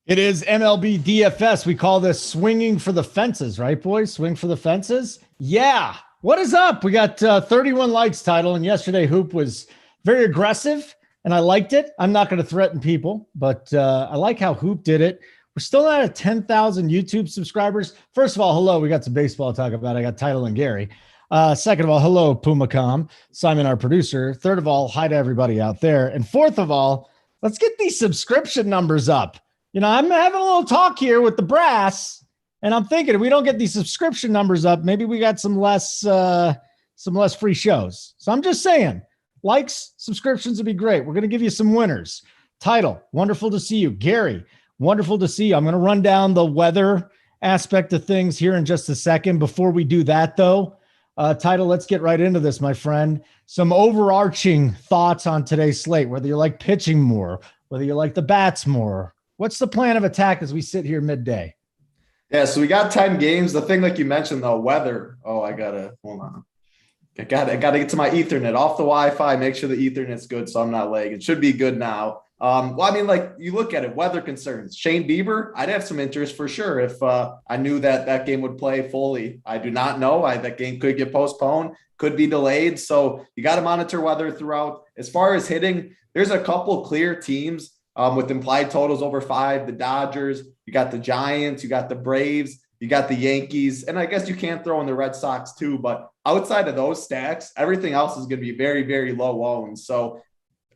It is MLB DFS. We call this swinging for the fences, right, boys? Swing for the fences. Yeah. What is up? We got 31 likes title, and yesterday Hoop was very aggressive, and I liked it. I'm not going to threaten people, but I like how Hoop did it. We're still not at 10,000 YouTube subscribers. First of all, hello. We got some baseball to talk about. I got Title and Gary. Second of all, hello, PumaCom, Simon, our producer. Third of all, hi to everybody out there. And fourth of all, let's get these subscription numbers up. You know, I'm having a little talk here with the brass, and I'm thinking if we don't get these subscription numbers up, maybe we got some less free shows. So I'm just saying, likes, subscriptions would be great. We're going to give you some winners. Title, wonderful to see you. Gary, wonderful to see you. I'm going to run down the weather aspect of things here in just a second. Before we do that, though, Title, let's get right into this, my friend. Some overarching thoughts on today's slate, whether you like pitching more, whether you like the bats more. What's the plan of attack as we sit here midday? Yeah, so we got 10 games. The thing, like you mentioned, though, weather. Oh, hold on. I gotta get to my Ethernet off the Wi-Fi. Make sure the Ethernet's good, so I'm not lagging. It should be good now. Well, I mean, like you look at it, weather concerns. Shane Bieber, I'd have some interest for sure if I knew that game would play fully. I do not know. That game could get postponed, could be delayed. So you got to monitor weather throughout. As far as hitting, there's a couple clear teams with implied totals over 5. The Dodgers, you got the Giants, you got the Braves, you got the Yankees, and I guess you can throw in the Red Sox too. But outside of those stacks, everything else is going to be very, very low owned. So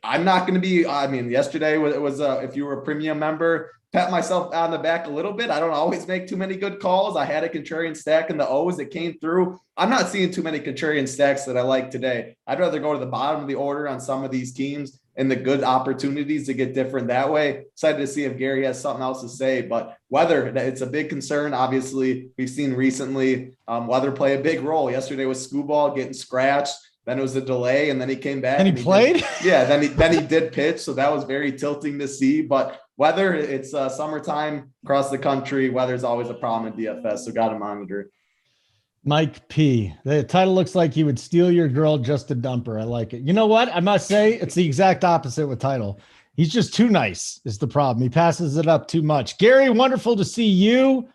I'm not going to be, yesterday it was if you were a premium member, pat myself on the back a little bit. I don't always make too many good calls. I had a contrarian stack in the O's that came through. I'm not seeing too many contrarian stacks that I like today. I'd rather go to the bottom of the order on some of these teams and the good opportunities to get different that way. Excited to see if Gary has something else to say, but weather, it's a big concern. Obviously, we've seen recently weather play a big role. Yesterday was Scooball getting scratched. Then it was a delay, and then he came back. And he played? Then he did pitch, so that was very tilting to see. But weather, it's summertime across the country. Weather's always a problem in DFS, so got to monitor it. Mike P. The title looks like he would steal your girl just to dump her. I like it. You know what? I must say it's the exact opposite with Title. He's just too nice is the problem. He passes it up too much. Gary, wonderful to see you.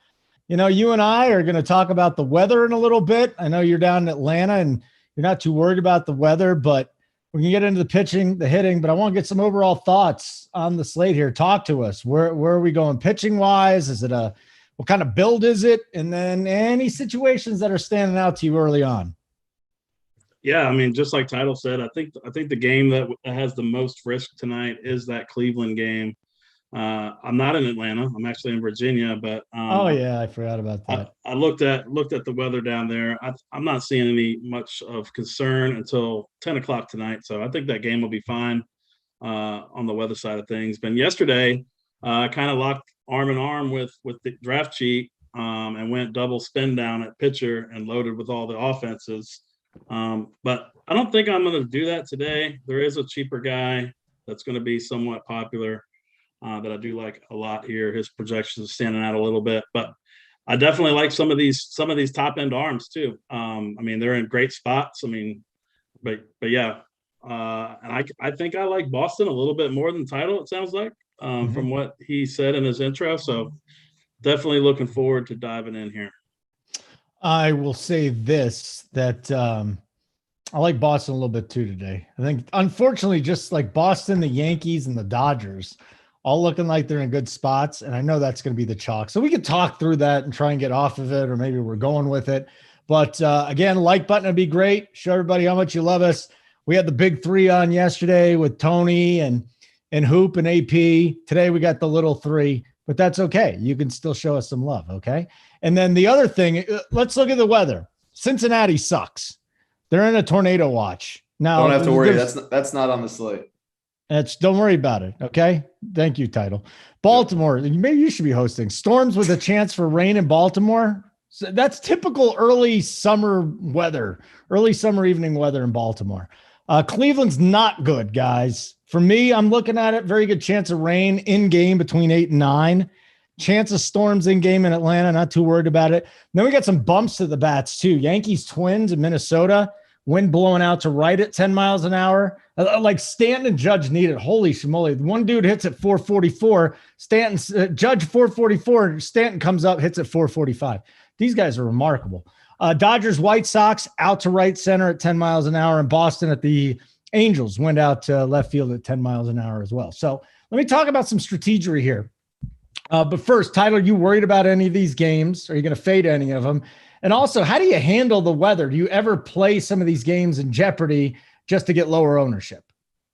You know, you and I are going to talk about the weather in a little bit. I know you're down in Atlanta and you're not too worried about the weather, but we can get into the pitching, the hitting, but I want to get some overall thoughts on the slate here. Talk to us. Where are we going pitching wise? Is it what kind of build is it? And then any situations that are standing out to you early on? Yeah, I mean, just like Title said, I think the game that has the most risk tonight is that Cleveland game. I'm not in Atlanta. I'm actually in Virginia, but oh yeah, I forgot about that. I looked at the weather down there. I'm not seeing any much of concern until 10 o'clock tonight. So I think that game will be fine on the weather side of things. But yesterday, I kind of locked arm in arm with the draft cheat and went double spin down at pitcher and loaded with all the offenses. But I don't think I'm going to do that today. There is a cheaper guy that's going to be somewhat popular that I do like a lot here. His projections are standing out a little bit, but I definitely like some of these top end arms too. I mean, they're in great spots. I mean, but yeah. And I think I like Boston a little bit more than Title, it sounds like, from what he said in his intro. So definitely looking forward to diving in here. I will say this, that I like Boston a little bit too today. I think, unfortunately, just like Boston, the Yankees, and the Dodgers, all looking like they're in good spots. And I know that's going to be the chalk. So we could talk through that and try and get off of it, or maybe we're going with it. But again, like button would be great. Show everybody how much you love us. We had the big three on yesterday with Tony and Hoop and AP. Today we got the little three, but that's okay. You can still show us some love, okay? And then the other thing, let's look at the weather. Cincinnati sucks. They're in a tornado watch. Now, don't have to worry. That's not on the slate. Don't worry about it, okay? Thank you, Title. Baltimore, maybe you should be hosting. Storms with a chance for rain in Baltimore. So that's typical early summer evening weather in Baltimore. Cleveland's not good, guys. For me, I'm looking at it. Very good chance of rain in game between 8 and 9. Chance of storms in game in Atlanta. Not too worried about it. Then we got some bumps to the bats too. Yankees, Twins in Minnesota. wind blowing out to right at 10 miles an hour. Like Stanton and Judge need it. Holy schmoly. One dude hits at 444. Judge 444. Stanton comes up, hits at 445. These guys are remarkable. Dodgers, White Sox out to right center at 10 miles an hour. And Boston at the Angels went out to left field at 10 miles an hour as well. So let me talk about some strategery here. But first, Tyler, you worried about any of these games? Are you going to fade any of them? And also, how do you handle the weather? Do you ever play some of these games in jeopardy just to get lower ownership?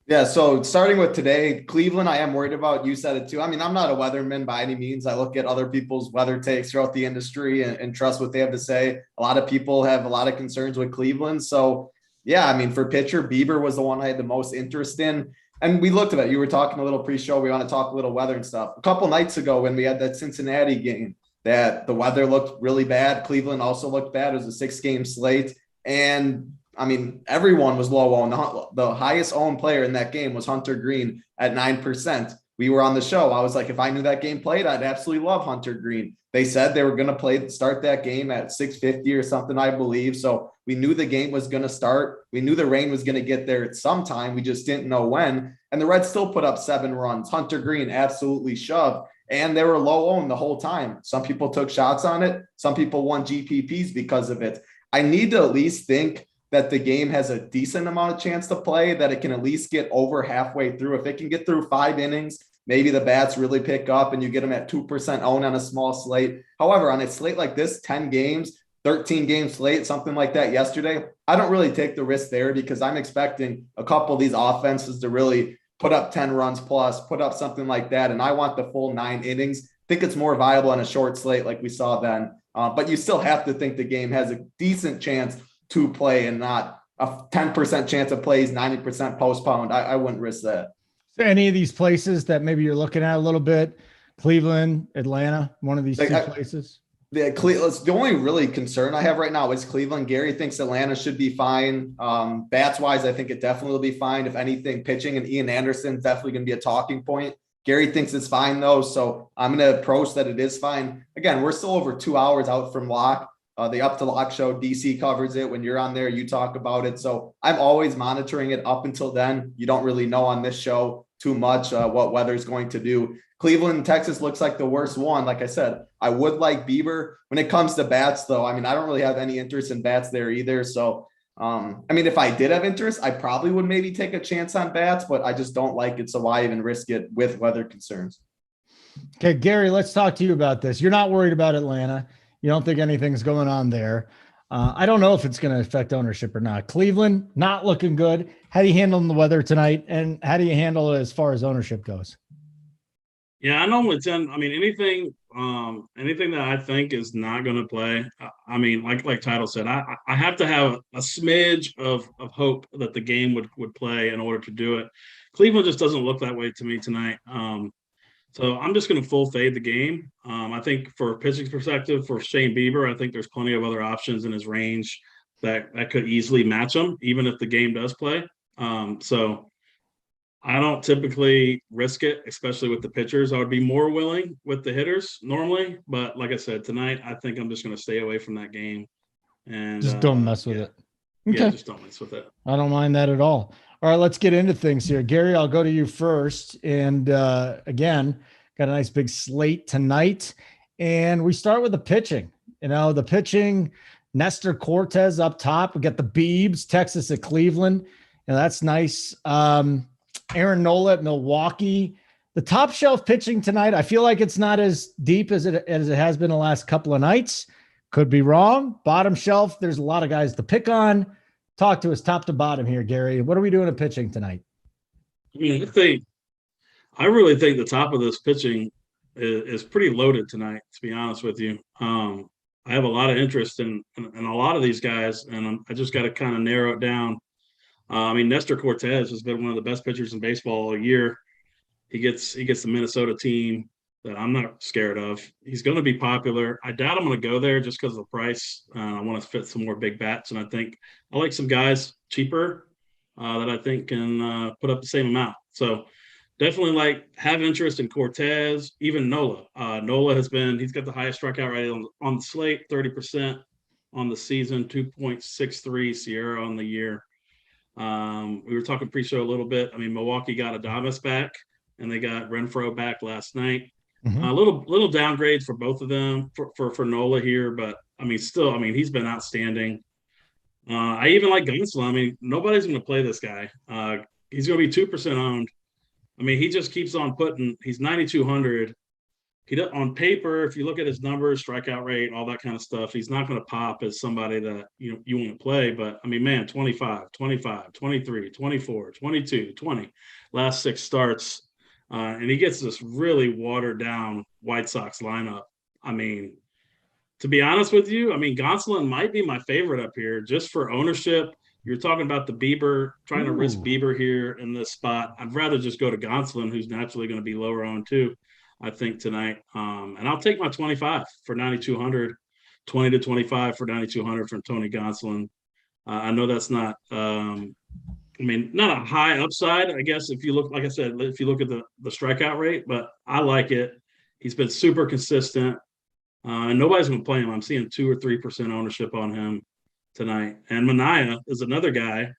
Yeah, so starting with today, Cleveland, I am worried about. You said it too. I mean, I'm not a weatherman by any means. I look at other people's weather takes throughout the industry and trust what they have to say. A lot of people have a lot of concerns with Cleveland. So, yeah, I mean, for pitcher, Bieber was the one I had the most interest in. And we looked at it. You were talking a little pre-show. We want to talk a little weather and stuff. A couple nights ago when we had that Cincinnati game, that the weather looked really bad. Cleveland also looked bad. It was a 6-game slate. And I mean, everyone was low on. The highest owned player in that game was Hunter Green at 9%. We were on the show. I was like, if I knew that game played, I'd absolutely love Hunter Green. They said they were going to start that game at 6:50 or something, I believe. So we knew the game was going to start. We knew the rain was going to get there at some time. We just didn't know when. And the Reds still put up 7 runs. Hunter Green absolutely shoved. And they were low owned the whole time. Some people took shots on it. Some people won GPPs because of it. I need to at least think that the game has a decent amount of chance to play, that it can at least get over halfway through. If it can get through 5 innings, maybe the bats really pick up and you get them at 2% owned on a small slate. However, on a slate like this, 10 games, 13 game slate, something like that yesterday, I don't really take the risk there because I'm expecting a couple of these offenses to really put up 10 runs plus, put up something like that. And I want the full 9 innings. I think it's more viable on a short slate like we saw then. But you still have to think the game has a decent chance to play and not a 10% chance of plays, 90% postponed. I wouldn't risk that. So any of these places that maybe you're looking at a little bit, Cleveland, Atlanta, one of these two places? The only really concern I have right now is Cleveland. Gary thinks Atlanta should be fine. Bats wise, I think it definitely will be fine. If anything, pitching and Ian Anderson definitely going to be a talking point. Gary thinks it's fine though. So I'm going to approach that it is fine. Again, we're still over 2 hours out from lock. The Up to Lock show, DC covers it. When you're on there, you talk about it. So I'm always monitoring it up until then. You don't really know on this show too much what weather is going to do. Cleveland, Texas looks like the worst one. Like I said, I would like Bieber. When it comes to bats, though, I mean, I don't really have any interest in bats there either. So, I mean, if I did have interest, I probably would maybe take a chance on bats, but I just don't like it. So why even risk it with weather concerns? Okay, Gary, let's talk to you about this. You're not worried about Atlanta. You don't think anything's going on there. I don't know if it's going to affect ownership or not. Cleveland, not looking good. How do you handle the weather tonight? And how do you handle it as far as ownership goes? Yeah, I normally tend. I mean, anything that I think is not going to play. I mean, like Title said, I have to have a smidge of hope that the game would play in order to do it. Cleveland just doesn't look that way to me tonight. So I'm just going to full fade the game. I think for pitching perspective, for Shane Bieber, I think there's plenty of other options in his range that could easily match him, even if the game does play. So I don't typically risk it, especially with the pitchers. I would be more willing with the hitters normally, but like I said, tonight I think I'm just going to stay away from that game and just don't mess with it. Okay. Yeah, just don't mess with it. I don't mind that at all. All right, let's get into things here. Gary, I'll go to you first. And again, got a nice big slate tonight. And we start with the pitching. You know, the pitching, Nestor Cortez up top. We got the Biebs, Texas at Cleveland. And that's nice. Aaron Nola at Milwaukee. The top shelf pitching tonight, I feel like it's not as deep as it has been the last couple of nights. Could be wrong. Bottom shelf, there's a lot of guys to pick on. Talk to us top to bottom here, Gary. What are we doing at pitching tonight? I mean, I really think the top of this pitching is pretty loaded tonight, to be honest with you. I have a lot of interest in a lot of these guys, and I just got to kind of narrow it down. I mean, Nestor Cortez has been one of the best pitchers in baseball all year. He gets the Minnesota team that I'm not scared of. He's going to be popular. I doubt I'm going to go there just because of the price. I want to fit some more big bats, and I think I like some guys cheaper that I think can put up the same amount. So definitely have interest in Cortez, even Nola. Nola he's got the highest strikeout rate on the slate, 30%. on the season, 2.63 Sierra on the year. We were talking pre-show a little bit. I mean, Milwaukee got Adames back, and they got Renfroe back last night. Mhm. Little downgrades for both of them for Nola here, but I mean, still, I mean, he's been outstanding. I even like Gonsolin. I mean, nobody's going to play this guy. He's going to be 2% owned. I mean, he just keeps on putting. He's 9,200. He does, on paper, if you look at his numbers, strikeout rate, all that kind of stuff, he's not going to pop as somebody that you want to play. But I mean, man, 25, 25, 23, 24, 22, 20, last 6 starts. And he gets this really watered down White Sox lineup. I mean, to be honest with you, I mean, Gonsolin might be my favorite up here just for ownership. You're talking about the Bieber, trying to risk Bieber here in this spot. I'd rather just go to Gonsolin, who's naturally going to be lower owned too, I think, tonight. And I'll take my 25 for 9,200, 20 to 25 for 9,200 from Tony Gonsolin. I know that's not, I mean, not a high upside, I guess, if you look, like I said, if you look at the strikeout rate, but I like it. He's been super consistent. And nobody's going to play him. I'm seeing 2 or 3% ownership on him tonight. And Manaea is another guy.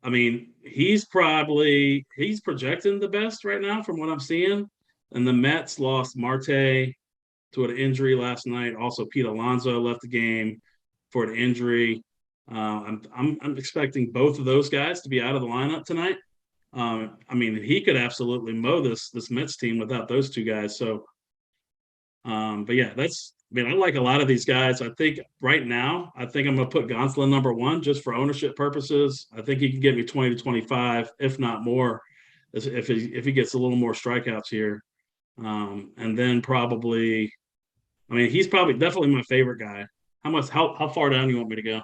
I mean, he's projecting the best right now from what I'm seeing. And the Mets lost Marte to an injury last night. Also, Pete Alonso left the game for an injury. I'm expecting both of those guys to be out of the lineup tonight. I mean, he could absolutely mow this Mets team without those 2 guys. So, but yeah, I mean, I like a lot of these guys. I think right now, I think I'm going to put Gonsolin number 1 just for ownership purposes. I think he can get me 20 to 25, if not more, if he gets a little more strikeouts here. And then probably, I mean, he's definitely my favorite guy. How far down do you want me to go?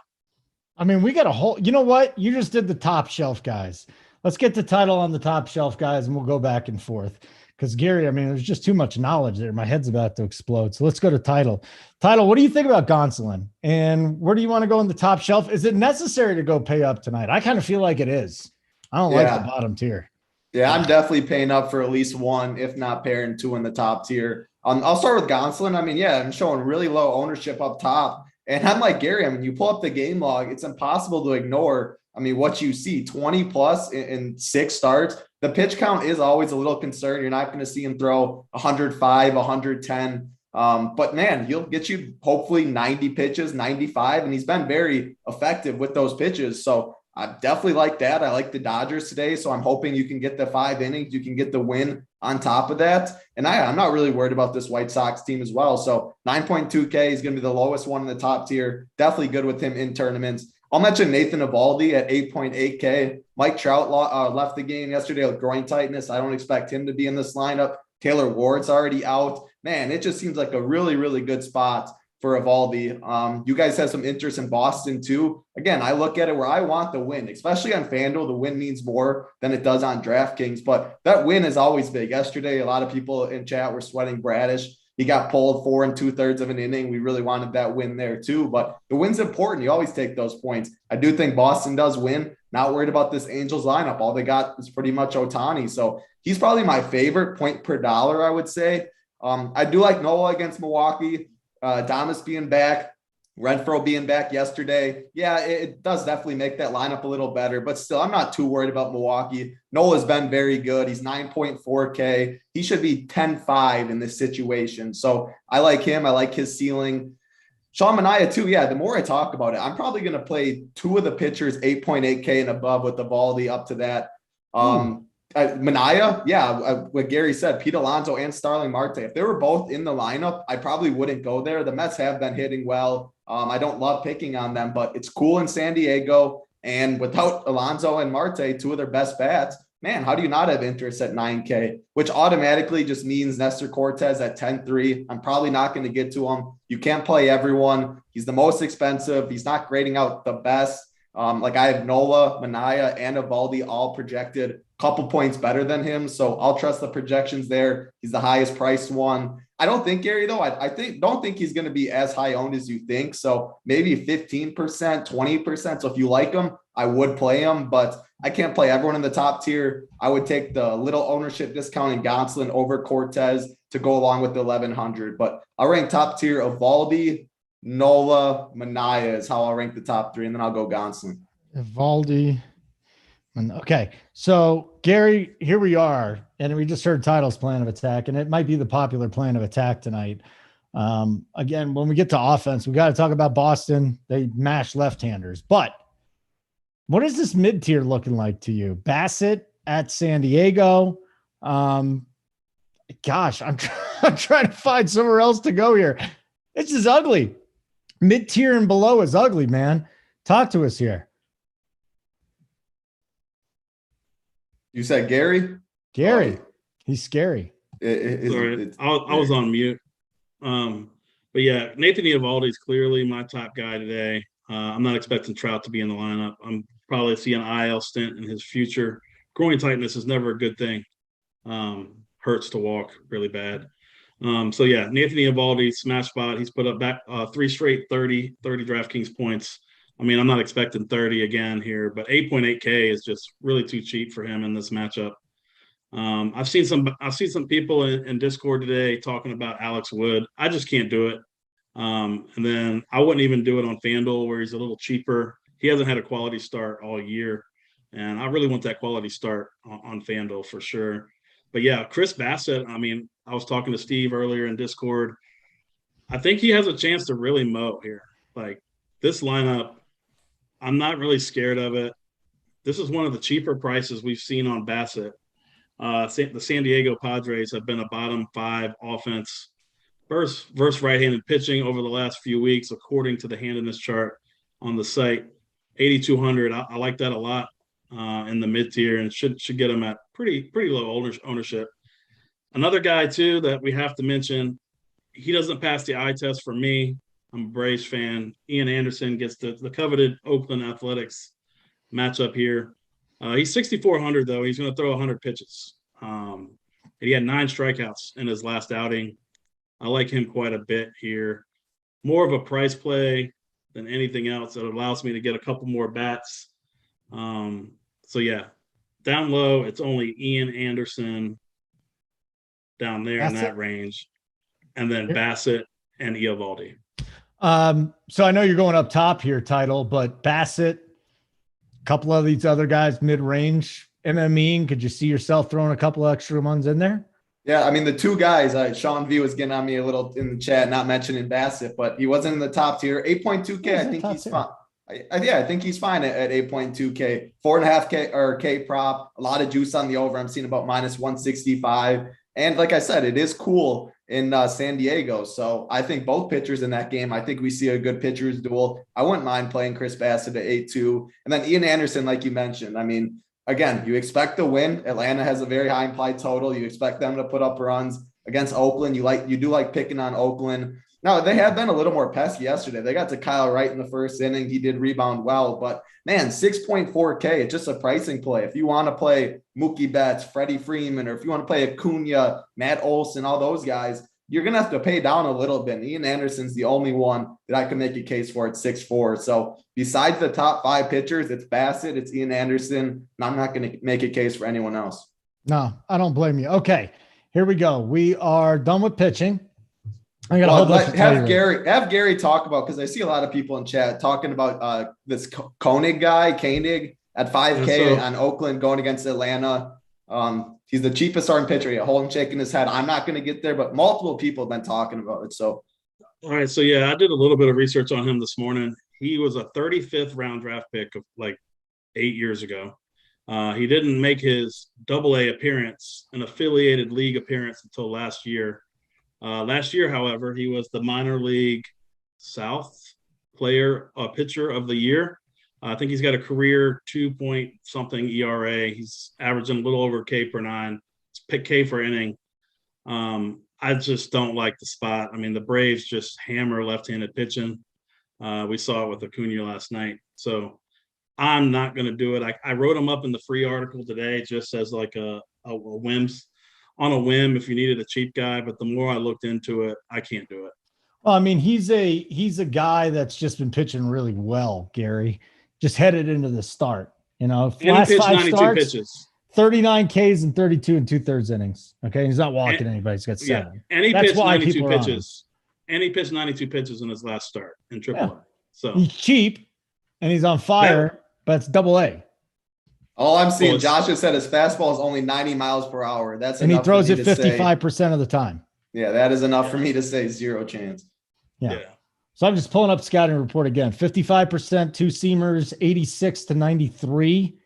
I mean, we got a whole, you know what? You just did the top shelf guys. Let's get the title on the top shelf guys and we'll go back and forth. Because Gary, I mean, there's just too much knowledge there. My head's about to explode. So let's go to title. Title, what do you think about Gonsolin? And where do you want to go on the top shelf? Is it necessary to go pay up tonight? I kind of feel like it is. I don't like the bottom tier. Yeah, I'm definitely paying up for at least 1, if not pairing 2 in the top tier. I'll start with Gonsolin. I mean, yeah, I'm showing really low ownership up top. And I'm like Gary, I mean, you pull up the game log, it's impossible to ignore. I mean, what you see, 20 plus in 6 starts. The pitch count is always a little concern. You're not going to see him throw 105, 110. But man, he'll get you hopefully 90 pitches, 95. And he's been very effective with those pitches. So I definitely like that. I like the Dodgers today. So I'm hoping you can get the 5 innings. You can get the win on top of that. And I'm not really worried about this White Sox team as well. So 9.2K is going to be the lowest one in the top tier. Definitely good with him in tournaments. I'll mention Nathan Eovaldi at 8.8K. Mike Trout left the game yesterday with groin tightness. I don't expect him to be in this lineup. Taylor Ward's already out. Man, it just seems like a really, really good spot for Eovaldi. You guys have some interest in Boston too. Again, I look at it where I want the win, especially on FanDuel. The win means more than it does on DraftKings, but that win is always big. Yesterday, a lot of people in chat were sweating Bradish. He got pulled 4 2/3 of an inning. We really wanted that win there too, but the win's important. You always take those points. I do think Boston does win. Not worried about this Angels lineup. All they got is pretty much Ohtani. So he's probably my favorite point per dollar, I would say. I do like Nola against Milwaukee. Adames being back, Renfroe being back yesterday. Yeah, it does definitely make that lineup a little better, but still, I'm not too worried about Milwaukee. Nola's been very good. He's 9.4K. He should be 10.5 in this situation. So I like him. I like his ceiling. Sean Manaea too. Yeah, the more I talk about it, I'm probably going to play 2 of the pitchers 8.8K and above with the Eovaldi up to that. Manaea, yeah, what Gary said, Pete Alonso and Starling Marte. If they were both in the lineup, I probably wouldn't go there. The Mets have been hitting well. I don't love picking on them, but it's cool in San Diego. And without Alonso and Marte, 2 of their best bats, man, how do you not have interest at 9K? Which automatically just means Nestor Cortez at 10.3. I'm probably not going to get to him. You can't play everyone. He's the most expensive. He's not grading out the best. Like I have Nola, Manaea, and Eovaldi all projected a couple points better than him. So I'll trust the projections there. He's the highest priced one. I don't think, Gary, though, don't think he's going to be as high owned as you think. So maybe 15%, 20%. So if you like him, I would play him, but I can't play everyone in the top tier. I would take the little ownership discount in Gonsolin over Cortez to go along with the 1100. But I'll rank top tier Eovaldi, Nola, Manaea is how I'll rank the top 3, and then I'll go Gonsolin. Evaldi. Okay, so Gary, here we are, and we just heard Title's plan of attack, and it might be the popular plan of attack tonight. Again, when we get to offense, we got to talk about Boston. They mash left-handers, but what is this mid-tier looking like to you? Bassett at San Diego. Gosh, I'm trying to find somewhere else to go here. This is ugly. Mid-tier and below is ugly, man. Talk to us here. You said Gary? Gary. He's scary. Sorry, I was on mute. But yeah, Nathan Eovaldi is clearly my top guy today. I'm not expecting Trout to be in the lineup. I'm probably seeing an IL stint in his future. Groin tightness is never a good thing. Hurts to walk really bad. So yeah, Nathan Eovaldi, smash spot. He's put up back 3 straight 30 DraftKings points. I mean, I'm not expecting 30 again here, but 8.8K is just really too cheap for him in this matchup. I've seen some people in Discord today talking about Alex Wood. I just can't do it. And then I wouldn't even do it on FanDuel where he's a little cheaper. He hasn't had a quality start all year, and I really want that quality start on FanDuel for sure. But yeah, Chris Bassett, I mean, I was talking to Steve earlier in Discord. I think he has a chance to really mow here. Like this lineup, I'm not really scared of it. This is one of the cheaper prices we've seen on Bassett. The San Diego Padres have been a bottom 5 offense versus right-handed pitching over the last few weeks, according to the handedness chart on the site. 8,200. I like that a lot in the mid-tier, and should get him at pretty low ownership. Another guy, too, that we have to mention, he doesn't pass the eye test for me. I'm a Braves fan. Ian Anderson gets the coveted Oakland Athletics matchup here. He's 6,400, though. He's going to throw 100 pitches. He had 9 strikeouts in his last outing. I like him quite a bit here. More of a price play than anything else. That allows me to get a couple more bats. So, yeah, down low, it's only Ian Anderson down there in that range. And then Bassett and Eovaldi. So I know you're going up top here, Title, but Bassett, a couple of these other guys mid-range, MMEing, could you see yourself throwing a couple of extra ones in there? Yeah, I mean, the 2 guys, Sean V was getting on me a little in the chat, not mentioning Bassett, but he wasn't in the top tier. 8.2K, I think he's fine. I think he's fine at 8.2K. 4.5K or K prop, a lot of juice on the over. I'm seeing about -165. And like I said, it is cool in San Diego. So I think both pitchers in that game, I think we see a good pitchers duel. I wouldn't mind playing Chris Bassett at 8.2. And then Ian Anderson, like you mentioned, I mean, again, you expect to win. Atlanta has a very high implied total. You expect them to put up runs against Oakland. You do like picking on Oakland. Now, they have been a little more pesky yesterday. They got to Kyle Wright in the first inning. He did rebound well, but man, 6.4K, it's just a pricing play. If you want to play Mookie Betts, Freddie Freeman, or if you want to play Acuna, Matt Olson, all those guys, you're going to have to pay down a little bit. Ian Anderson's the only one that I can make a case for at 6.4. So besides the top 5 pitchers, it's Bassett, it's Ian Anderson, and I'm not going to make a case for anyone else. No, I don't blame you. Okay, here we go. We are done with pitching. I got have Gary talk about, because I see a lot of people in chat talking about this Koenig at 5K on Oakland going against Atlanta. He's the cheapest starting pitcher. You hold him shaking his head. I'm not going to get there, but multiple people have been talking about it. So, all right. So yeah, I did a little bit of research on him this morning. He was a 35th round draft pick of like 8 years ago. He didn't make his AA appearance, an affiliated league appearance, until last year. Last year, however, he was the minor league South pitcher of the year. I think he's got a career 2-point-something ERA. He's averaging a little over K per 9. It's K for inning. I just don't like the spot. I mean, the Braves just hammer left-handed pitching. We saw it with Acuna last night. So I'm not going to do it. I wrote him up in the free article today just as like a whim if you needed a cheap guy. But the more I looked into it, I can't do it. Well, I mean, he's a guy that's just been pitching really well, Gary. Just headed into the start, last 5 starts, pitches. 39 Ks and 32 2/3 innings. Okay. He's not walking anybody. He's got 7. Yeah. And he pitched 92 pitches. And he pitched 92 pitches in his last start in AAA. So he's cheap and he's on fire, but it's AA. All I'm seeing, Josh just said his fastball is only 90 miles per hour. That's and he enough throws for it me to 55% of the time. Yeah, that is enough for me to say zero chance. Yeah. So I'm just pulling up scouting report again. 55% two seamers, 86 to 93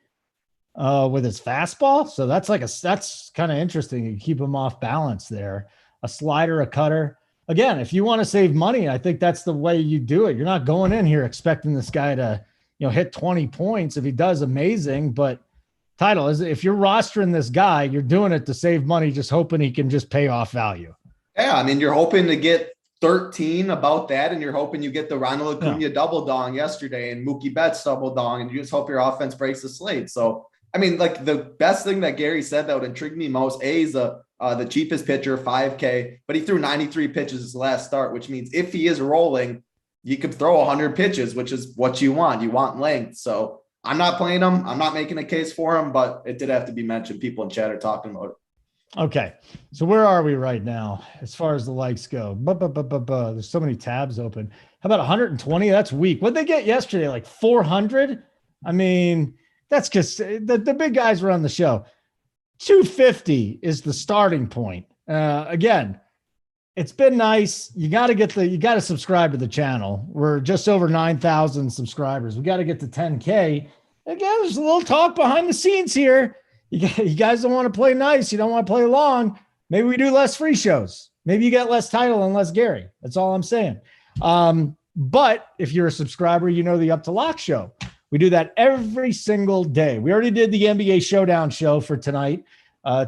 with his fastball. So that's that's kind of interesting. You keep him off balance there. A slider, a cutter. Again, if you want to save money, I think that's the way you do it. You're not going in here expecting this guy to, hit 20 points. If he does, amazing. But title is, if you're rostering this guy, you're doing it to save money, just hoping he can just pay off value. Yeah, I mean, you're hoping to get 13 about that, and you're hoping you get the Ronald Acuna double dong yesterday and Mookie Betts double dong, and you just hope your offense breaks the slate. So, I mean, like the best thing that Gary said that would intrigue me most, is the cheapest pitcher, 5K, but he threw 93 pitches his last start, which means if he is rolling, you could throw 100 pitches, which is what you want. You want length. So I'm not playing him. I'm not making a case for him, but it did have to be mentioned. People in chat are talking about it. Okay. So where are we right now as far as the likes go? There's so many tabs open. How about 120? That's weak. What'd they get yesterday? Like 400? I mean, that's just the big guys were on the show. 250 is the starting point. Again, it's been nice. You got to subscribe to the channel. We're just over 9,000 subscribers. We got to get to 10K. Again, there's a little talk behind the scenes here. You guys don't want to play nice. You don't want to play long. Maybe we do less free shows. Maybe you get less title and less Gary. That's all I'm saying. But if you're a subscriber, you know the Up to Lock show. We do that every single day. We already did the NBA Showdown show for tonight.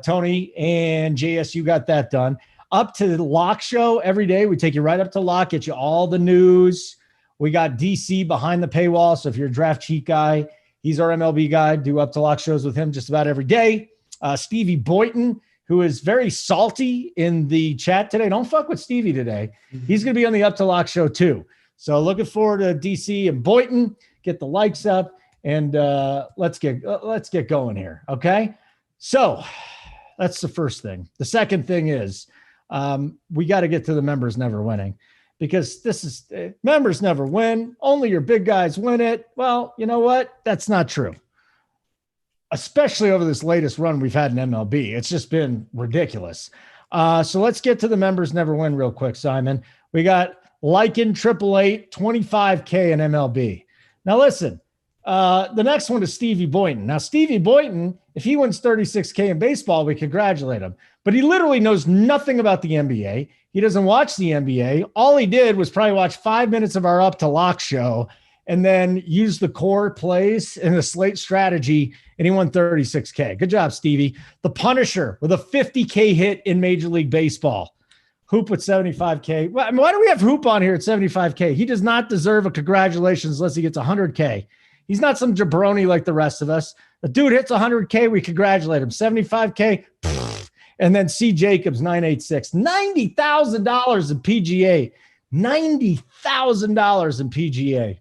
Tony and JSU got that done. Up to the Lock show every day. We take you right up to Lock, get you all the news. We got DC behind the paywall. So if you're a draft cheat guy, he's our MLB guy. Do Up to Lock shows with him just about every day. Stevie Boynton, who is very salty in the chat today. Don't fuck with Stevie today. He's going to be on the Up to Lock show too. So looking forward to DC and Boynton. Get the likes up and let's get going here. Okay. So that's the first thing. The second thing is we got to get to the members never winning, because this is members never win. Only your big guys win it. Well, you know what? That's not true. Especially over this latest run we've had in MLB. It's just been ridiculous. So let's get to the members never win real quick, Simon. We got Lycan 888, 25K in MLB. Now listen, the next one is Stevie Boynton. Now Stevie Boynton, if he wins 36K in baseball, we congratulate him. But he literally knows nothing about the NBA. He doesn't watch the NBA. All he did was probably watch 5 minutes of our Up to Lock show and then use the core plays and the slate strategy, and he won 36K. Good job, Stevie. The Punisher with a 50K hit in Major League Baseball. Hoop with 75K. Why do we have Hoop on here at 75K? He does not deserve a congratulations unless he gets 100K. He's not some jabroni like the rest of us. The dude hits 100K, we congratulate him. 75K, and then C. Jacobs, 986. $90,000 in PGA. $90,000 in PGA.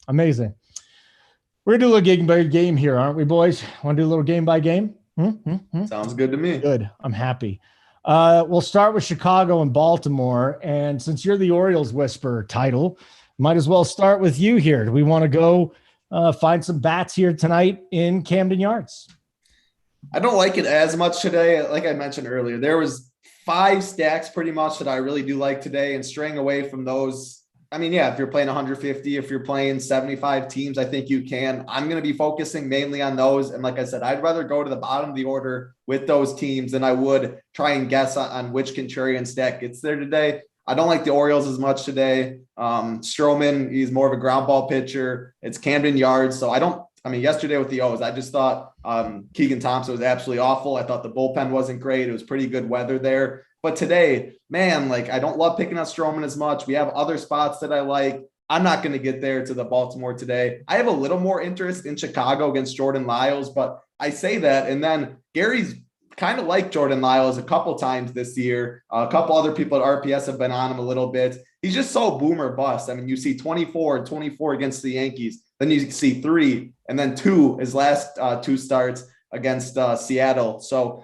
Amazing. We're going to do a little game by game here, aren't we, boys? Want to do a little game by game? Sounds good to me. Good. I'm happy. We'll start with Chicago and Baltimore. And since you're the Orioles whisperer title, might as well start with you here. Do we want to go find some bats here tonight in Camden Yards? I don't like it as much today. Like I mentioned earlier, there was 5 stacks pretty much that I really do like today, and straying away from those. I mean, yeah, if you're playing 150, if you're playing 75 teams, I think you can. I'm going to be focusing mainly on those. And like I said, I'd rather go to the bottom of the order with those teams than I would try and guess on which contrarian stack gets there today. I don't like the Orioles as much today. Stroman, he's more of a ground ball pitcher. It's Camden Yards. So yesterday with the O's, I just thought Keegan Thompson was absolutely awful. I thought the bullpen wasn't great. It was pretty good weather there. But today, man, I don't love picking on Stroman as much. We have other spots that I like. I'm not going to get there to the Baltimore today. I have a little more interest in Chicago against Jordan Lyles, but I say that. And then Gary's kind of like Jordan Lyles a couple times this year. A couple other people at RPS have been on him a little bit. He's just so boomer bust. I mean, you see 24 and 24 against the Yankees. Then you see 3 and then 2 his last 2 starts against Seattle. So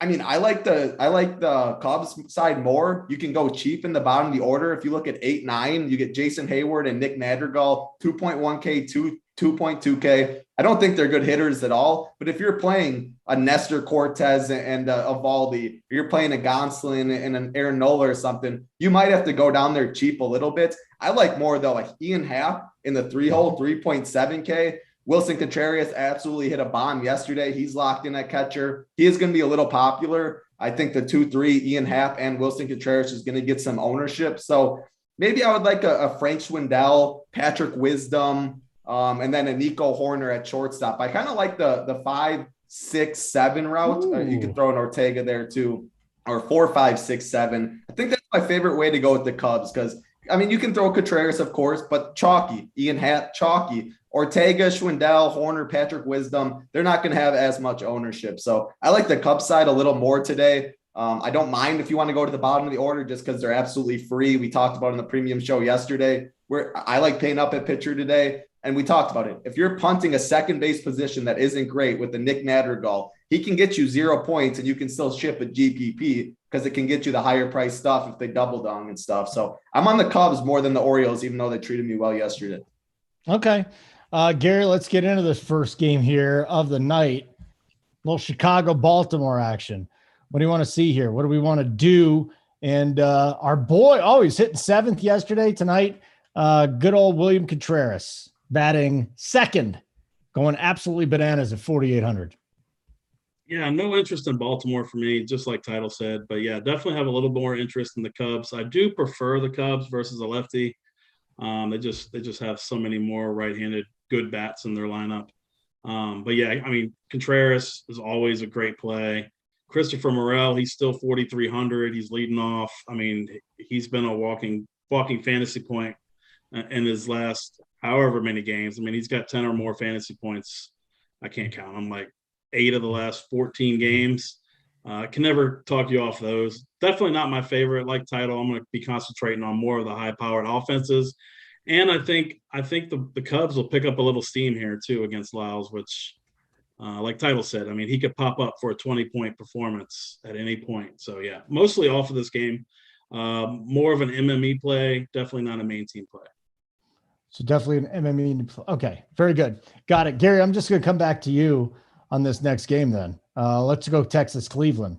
I mean, I like the Cubs side more. You can go cheap in the bottom of the order. If you look at 8-9, you get Jason Hayward and Nick Madrigal, 2.1K, 2.2K. I don't think they're good hitters at all. But if you're playing a Nestor Cortez and a Evaldi, or you're playing a Gonsolin and an Aaron Nola or something, you might have to go down there cheap a little bit. I like more though, like Ian Happ in the 3-hole, 3.7K. Wilson Contreras absolutely hit a bomb yesterday. He's locked in at catcher. He is going to be a little popular. I think the 2-3, Ian Happ and Wilson Contreras is going to get some ownership. So maybe I would like a Frank Schwindel, Patrick Wisdom, and then a Nico Horner at shortstop. I kind of like the 5, 6, 7 route. You can throw an Ortega there too, or 4, 5, 6, 7. I think that's my favorite way to go with the Cubs because, I mean, you can throw Contreras, of course, but chalky. Ian Happ, chalky. Ortega, Schwindel, Horner, Patrick Wisdom, they're not going to have as much ownership. So I like the Cubs side a little more today. I don't mind if you want to go to the bottom of the order just because they're absolutely free. We talked about in the premium show yesterday where I like paying up at pitcher today. And we talked about it. If you're punting a second base position that isn't great with the Nick Madrigal, he can get you 0 points and you can still ship a GPP because it can get you the higher price stuff if they double down and stuff. So I'm on the Cubs more than the Orioles, even though they treated me well yesterday. Okay. Gary, let's get into this first game here of the night. A little Chicago-Baltimore action. What do you want to see here? What do we want to do? And our boy, he's hitting 7th yesterday. Tonight, good old William Contreras batting second, going absolutely bananas at 4,800. Yeah, no interest in Baltimore for me, just like Title said. But yeah, definitely have a little more interest in the Cubs. I do prefer the Cubs versus a lefty. They just have so many more right-handed good bats in their lineup. But yeah, I mean, Contreras is always a great play. Christopher Morel, he's still 4,300. He's leading off. I mean, he's been a walking fantasy point in his last however many games. I mean, he's got 10 or more fantasy points. I can't count them, like 8 of the last 14 games. Can never talk you off those. Definitely not my favorite. Like Title, I'm going to be concentrating on more of the high-powered offenses. And I think the Cubs will pick up a little steam here too against Lyles, which, like Title said, I mean, he could pop up for a 20-point performance at any point. So yeah, mostly off of this game. More of an MME play, definitely not a main team play. So definitely an MME. Okay, very good. Got it. Gary, I'm just going to come back to you on this next game then. Let's go Texas-Cleveland.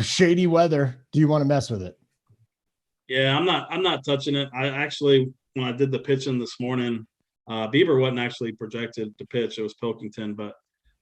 Shady weather. Do you want to mess with it? Yeah, I'm not touching it. I actually, when I did the pitching this morning, Bieber wasn't actually projected to pitch. It was Pilkington, but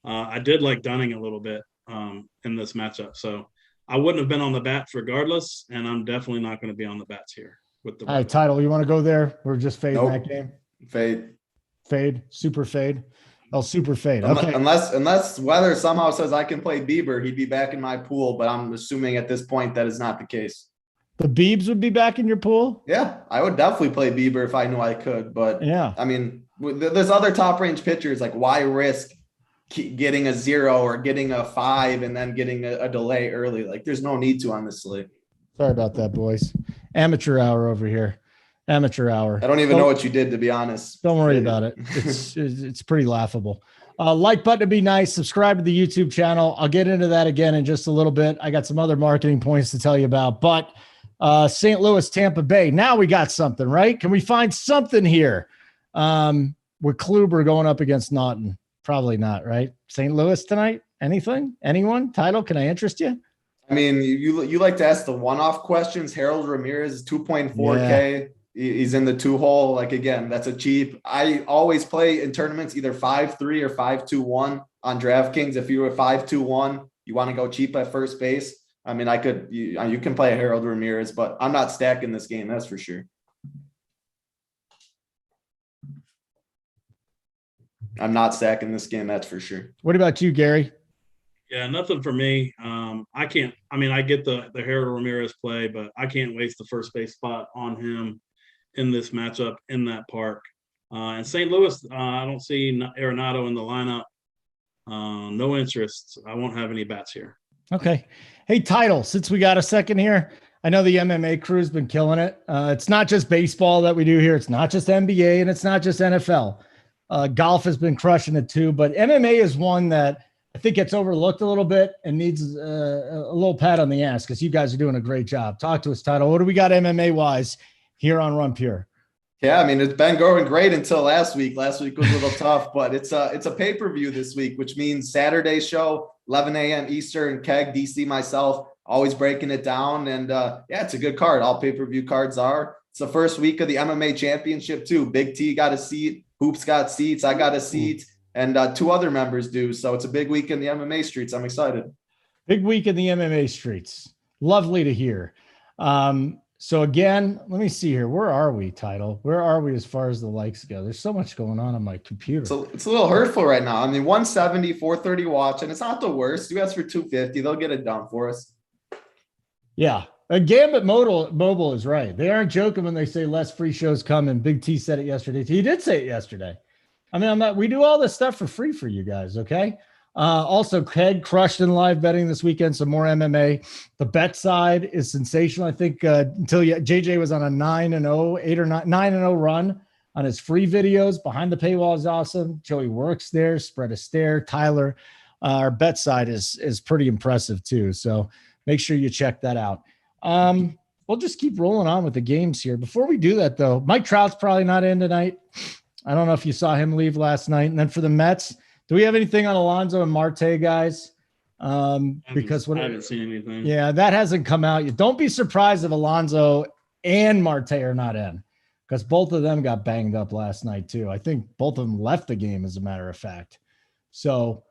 I did like Dunning a little bit in this matchup. So I wouldn't have been on the bats regardless, and I'm definitely not going to be on the bats here. With the all right, Title, you want to go there? We're just fading that game? Fade. Super fade. Oh, super fade. Okay. Unless weather somehow says I can play Bieber, he'd be back in my pool, but I'm assuming at this point that is not the case. The Biebs would be back in your pool? Yeah, I would definitely play Bieber if I knew I could, but yeah, I mean, there's other top range pitchers. Like, why risk getting a 0 or getting a 5 and then getting a delay early? Like, there's no need to on this slate. Sorry about that, boys. Amateur hour over here. Amateur hour. I don't even know what you did, to be honest. Don't worry about it. It's pretty laughable. Like button to be nice. Subscribe to the YouTube channel. I'll get into that again in just a little bit. I got some other marketing points to tell you about, but St. Louis, Tampa Bay. Now we got something, right? Can we find something here? With Kluber going up against Naughton? Probably not, right? St. Louis tonight? Anything? Anyone? Title? Can I interest you? I mean, you like to ask the one-off questions. Harold Ramirez is 2.4K. Yeah. He's in the 2-hole. Like, again, that's a cheap. I always play in tournaments either 5-3 or 5-2-1 on DraftKings. If you're a 5-2-1, you want to go cheap at first base. I mean, you can play a Harold Ramirez, but I'm not stacking this game. That's for sure. I'm not stacking this game. That's for sure. What about you, Gary? Yeah, nothing for me. I can't. I mean, I get the Harold Ramirez play, but I can't waste the first base spot on him in this matchup in that park. And St. Louis, I don't see Arenado in the lineup. No interest. I won't have any bats here. Okay. Hey, Title, since we got a second here, I know the MMA crew's been killing it. It's not just baseball that we do here. It's not just NBA and it's not just NFL. Golf has been crushing it too, but MMA is one that I think gets overlooked a little bit and needs a little pat on the ass because you guys are doing a great job. Talk to us, Title. What do we got MMA-wise here on Run Pure? Yeah, I mean, it's been going great until last week. Last week was a little tough, but it's a pay-per-view this week, which means Saturday show, 11 a.m. Eastern, Keg, DC, myself, always breaking it down. And yeah, it's a good card. All pay-per-view cards are. It's the first week of the MMA championship too. Big T got a seat. Hoops got seats. I got a seat. And 2 other members do. So it's a big week in the MMA streets. I'm excited. Big week in the MMA streets. Lovely to hear. So again, let me see here. Where are we, Title? Where are we as far as the likes go? There's so much going on my computer. So it's a little hurtful right now. I mean, 170, 430 watch, and it's not the worst. You ask for 250, they'll get it done for us. Yeah. Gambit Mobile is right. They aren't joking when they say less free shows coming. Big T said it yesterday. He did say it yesterday. I mean, we do all this stuff for free for you guys, okay? Also, Keg crushed in live betting this weekend, some more MMA. The bet side is sensational. I think JJ was on a 9-0 run on his free videos. Behind the paywall is awesome. Joey works there, spread a stare. Tyler, our bet side is pretty impressive too. So make sure you check that out. We'll just keep rolling on with the games here. Before we do that, though, Mike Trout's probably not in tonight. I don't know if you saw him leave last night. And then for the Mets, do we have anything on Alonso and Marte, guys? Because I haven't seen anything. Yeah, that hasn't come out yet. Don't be surprised if Alonso and Marte are not in, because both of them got banged up last night too. I think both of them left the game, as a matter of fact. So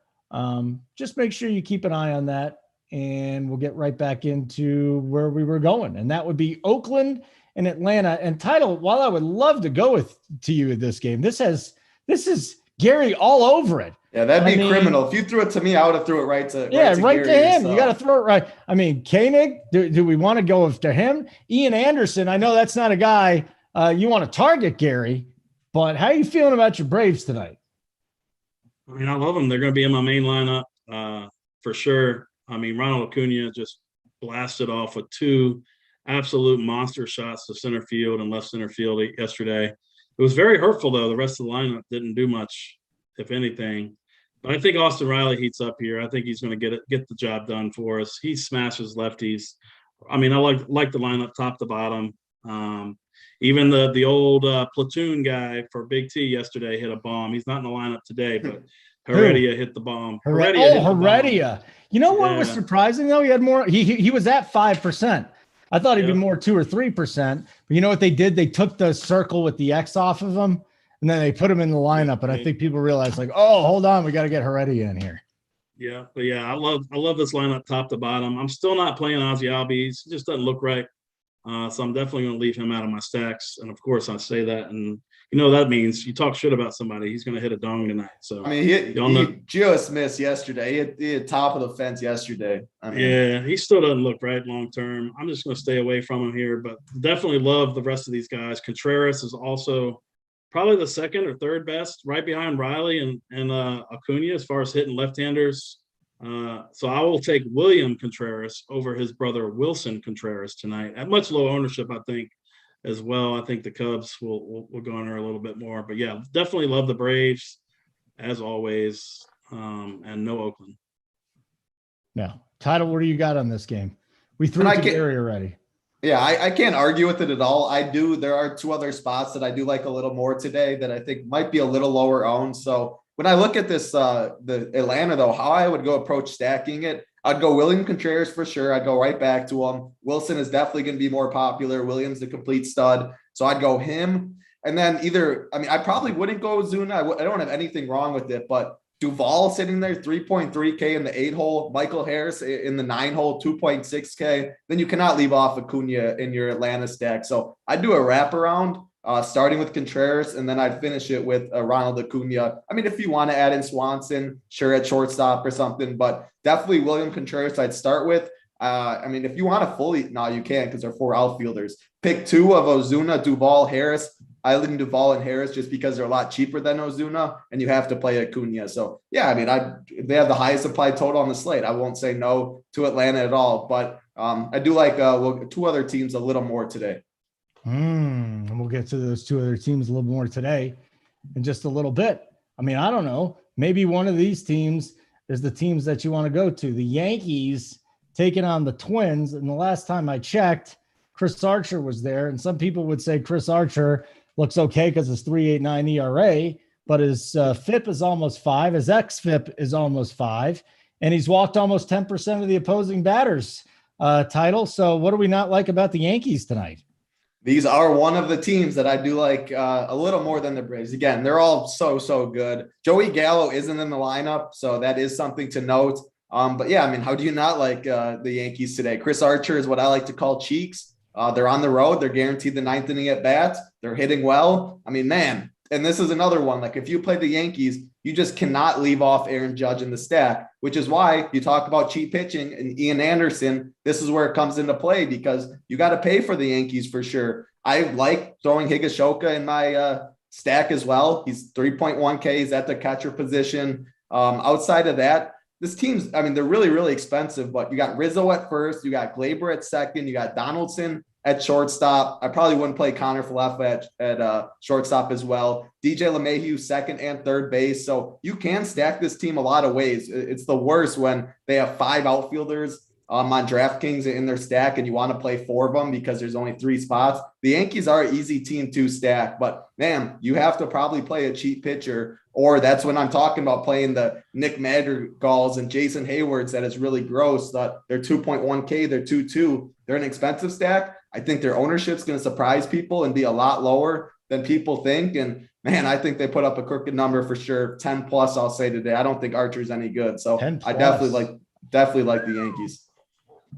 just make sure you keep an eye on that, and we'll get right back into where we were going, and that would be Oakland and Atlanta. And Title, while I would love to go to you at this game, this is Gary all over it. Yeah, that'd be criminal. If you threw it to me, I would have threw it right to right to him. You got to throw it right. I mean, Koenig, do we want to go after him? Ian Anderson, I know that's not a guy you want to target, Gary, but how are you feeling about your Braves tonight? I mean, I love them. They're going to be in my main lineup for sure. I mean, Ronald Acuna just blasted off with 2 absolute monster shots to center field and left center field yesterday. It was very hurtful, though. The rest of the lineup didn't do much, if anything. But I think Austin Riley heats up here. I think he's going to get the job done for us. He smashes lefties. I mean, I like the lineup top to bottom. Even the old platoon guy for Big T yesterday hit a bomb. He's not in the lineup today, but Heredia hit the bomb. Heredia. You know what was surprising, though? He had more. He was at 5%. I thought he'd be more 2 or 3%. But you know what they did? They took the circle with the X off of him, and then they put him in the lineup. And I think people realized, like, oh, hold on, we got to get Heredia in here. Yeah, but yeah, I love this lineup top to bottom. I'm still not playing Ozzy Albies. It just doesn't look right. So I'm definitely going to leave him out of my stacks. And of course, I say that, and you know that means you talk shit about somebody, he's going to hit a dong tonight. So I mean, he just missed yesterday. He hit top of the fence yesterday. I mean, yeah, he still doesn't look right long term. I'm just going to stay away from him here, but definitely love the rest of these guys. Contreras is also probably the second or third best, right behind Riley and Acuna as far as hitting left-handers. So I will take William Contreras over his brother Wilson Contreras tonight at much lower ownership, I think, as well. I think the Cubs will garner a little bit more. But, yeah, definitely love the Braves, as always, and no Oakland. No. Title, what do you got on this game? We threw it to Gary already. Yeah, I can't argue with it at all. There are 2 other spots that I do like a little more today that I think might be a little lower owned. So when I look at this, the Atlanta, though, how I would go approach stacking it, I'd go William Contreras for sure. I'd go right back to him. Wilson is definitely going to be more popular. Williams, the complete stud. So I'd go him. And then I probably wouldn't go Ozuna. I don't have anything wrong with it, but Duvall sitting there, 3.3K in the 8-hole. Michael Harris in the 9-hole, 2.6K. Then you cannot leave off Acuna in your Atlanta stack. So I'd do a wraparound, starting with Contreras, and then I'd finish it with Ronald Acuna. I mean, if you want to add in Swanson, sure, at shortstop or something, but definitely William Contreras I'd start with. I mean, if you want to fully, no, you can't because they're 4 outfielders. Pick 2 of Ozuna, Duvall, Harris. I lean Duvall and Harris just because they're a lot cheaper than Ozuna, and you have to play Acuna. So, yeah, I mean, they have the highest applied total on the slate. I won't say no to Atlanta at all, but I do like 2 other teams a little more today. And we'll get to those 2 other teams a little more today in just a little bit. I mean, I don't know. Maybe one of these teams is the teams that you want to go to. The Yankees taking on the Twins. And the last time I checked, Chris Archer was there. And some people would say Chris Archer looks okay because his 3.89 ERA, but his FIP is almost 5. His xFIP is almost 5. And he's walked almost 10% of the opposing batters title. So what do we not like about the Yankees tonight? These are one of the teams that I do like a little more than the Braves. Again, they're all so good. Joey Gallo isn't in the lineup, so that is something to note. But yeah, I mean, how do you not like the Yankees today? Chris Archer is what I like to call cheeks. They're on the road. They're guaranteed the 9th inning at bat. They're hitting well. I mean, man, and this is another one. Like if you play the Yankees, you just cannot leave off Aaron Judge in the stack, which is why you talk about cheap pitching and Ian Anderson. This is where it comes into play because you got to pay for the Yankees for sure. I like throwing Higashioka in my stack as well. He's 3.1K. He's at the catcher position. Outside of that, this team's, I mean, they're really expensive, but you got Rizzo at first, you got Glaber at second, you got Donaldson at shortstop. I probably wouldn't play Connor Falefa at shortstop as well. DJ LeMahieu, second and third base. So you can stack this team a lot of ways. It's the worst when they have 5 outfielders on DraftKings in their stack and you want to play 4 of them because there's only 3 spots. The Yankees are an easy team to stack, but man, you have to probably play a cheap pitcher, or that's when I'm talking about playing the Nick Madrigals and Jason Haywards. That is really gross. They're 2.1K, they're 2.2. They're an expensive stack. I think their ownership's going to surprise people and be a lot lower than people think. And man, I think they put up a crooked number for sure. 10 plus, I'll say today. I don't think Archer's any good. So I definitely like the Yankees.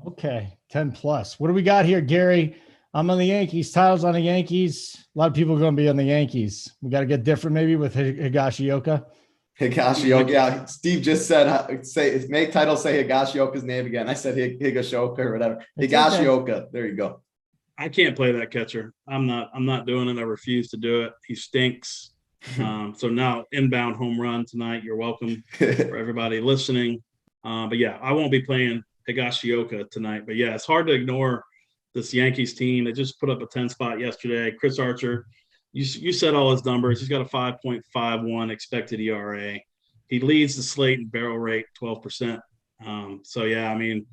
Okay. 10 plus. What do we got here, Gary? I'm on the Yankees. Title's on the Yankees. A lot of people are going to be on the Yankees. We got to get different maybe with Higashioka. Higashioka. Yeah. Steve just said, make title say Higashioka's name again. I said Higashioka or whatever. Higashioka. Okay. There you go. I can't play that catcher. I'm not doing it. I refuse to do it. He stinks. So now inbound home run tonight. You're welcome for everybody listening. But yeah, I won't be playing Higashioka tonight. But yeah, it's hard to ignore this Yankees team. They just put up a 10 spot yesterday. Chris Archer, you said all his numbers. He's got a 5.51 expected ERA. He leads the slate and barrel rate 12%. So yeah, I mean,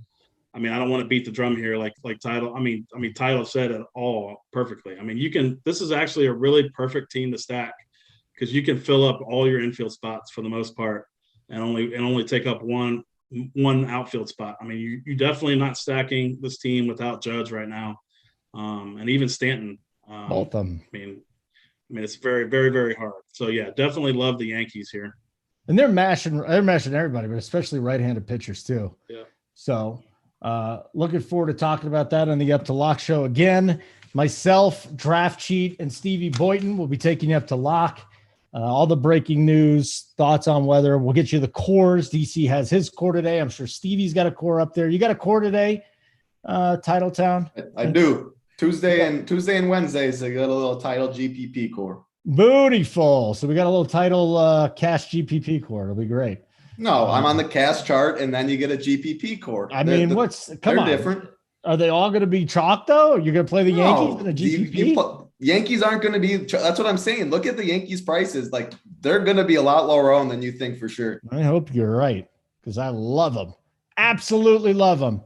I don't want to beat the drum here like Title. I mean, Title said it all perfectly. I mean, this is actually a really perfect team to stack because you can fill up all your infield spots for the most part and only take up one outfield spot. I mean, you definitely not stacking this team without Judge right now. And even Stanton. Both of them. I mean, it's very, very, very hard. So yeah, definitely love the Yankees here. And they're mashing everybody, but especially right-handed pitchers too. Yeah. So looking forward to talking about that on the Up to Lock show again. Myself, Draft Cheat, and Stevie Boyton will be taking you up to lock. All the breaking news, thoughts on weather. We'll get you the cores. DC has his core today. I'm sure Stevie's got a core up there. You got a core today, Titletown? I do. Tuesday and Wednesdays, I got a little Title GPP core. Bootyful. So we got a little Title cash GPP core. It'll be great. No, I'm on the cash chart, and then you get a GPP core. They're different. Are they all going to be chalk though? You're going to play the Yankees in a GPP? Yankees aren't going to be. That's what I'm saying. Look at the Yankees prices. Like they're going to be a lot lower on than you think for sure. I hope you're right because I love them. Absolutely love them.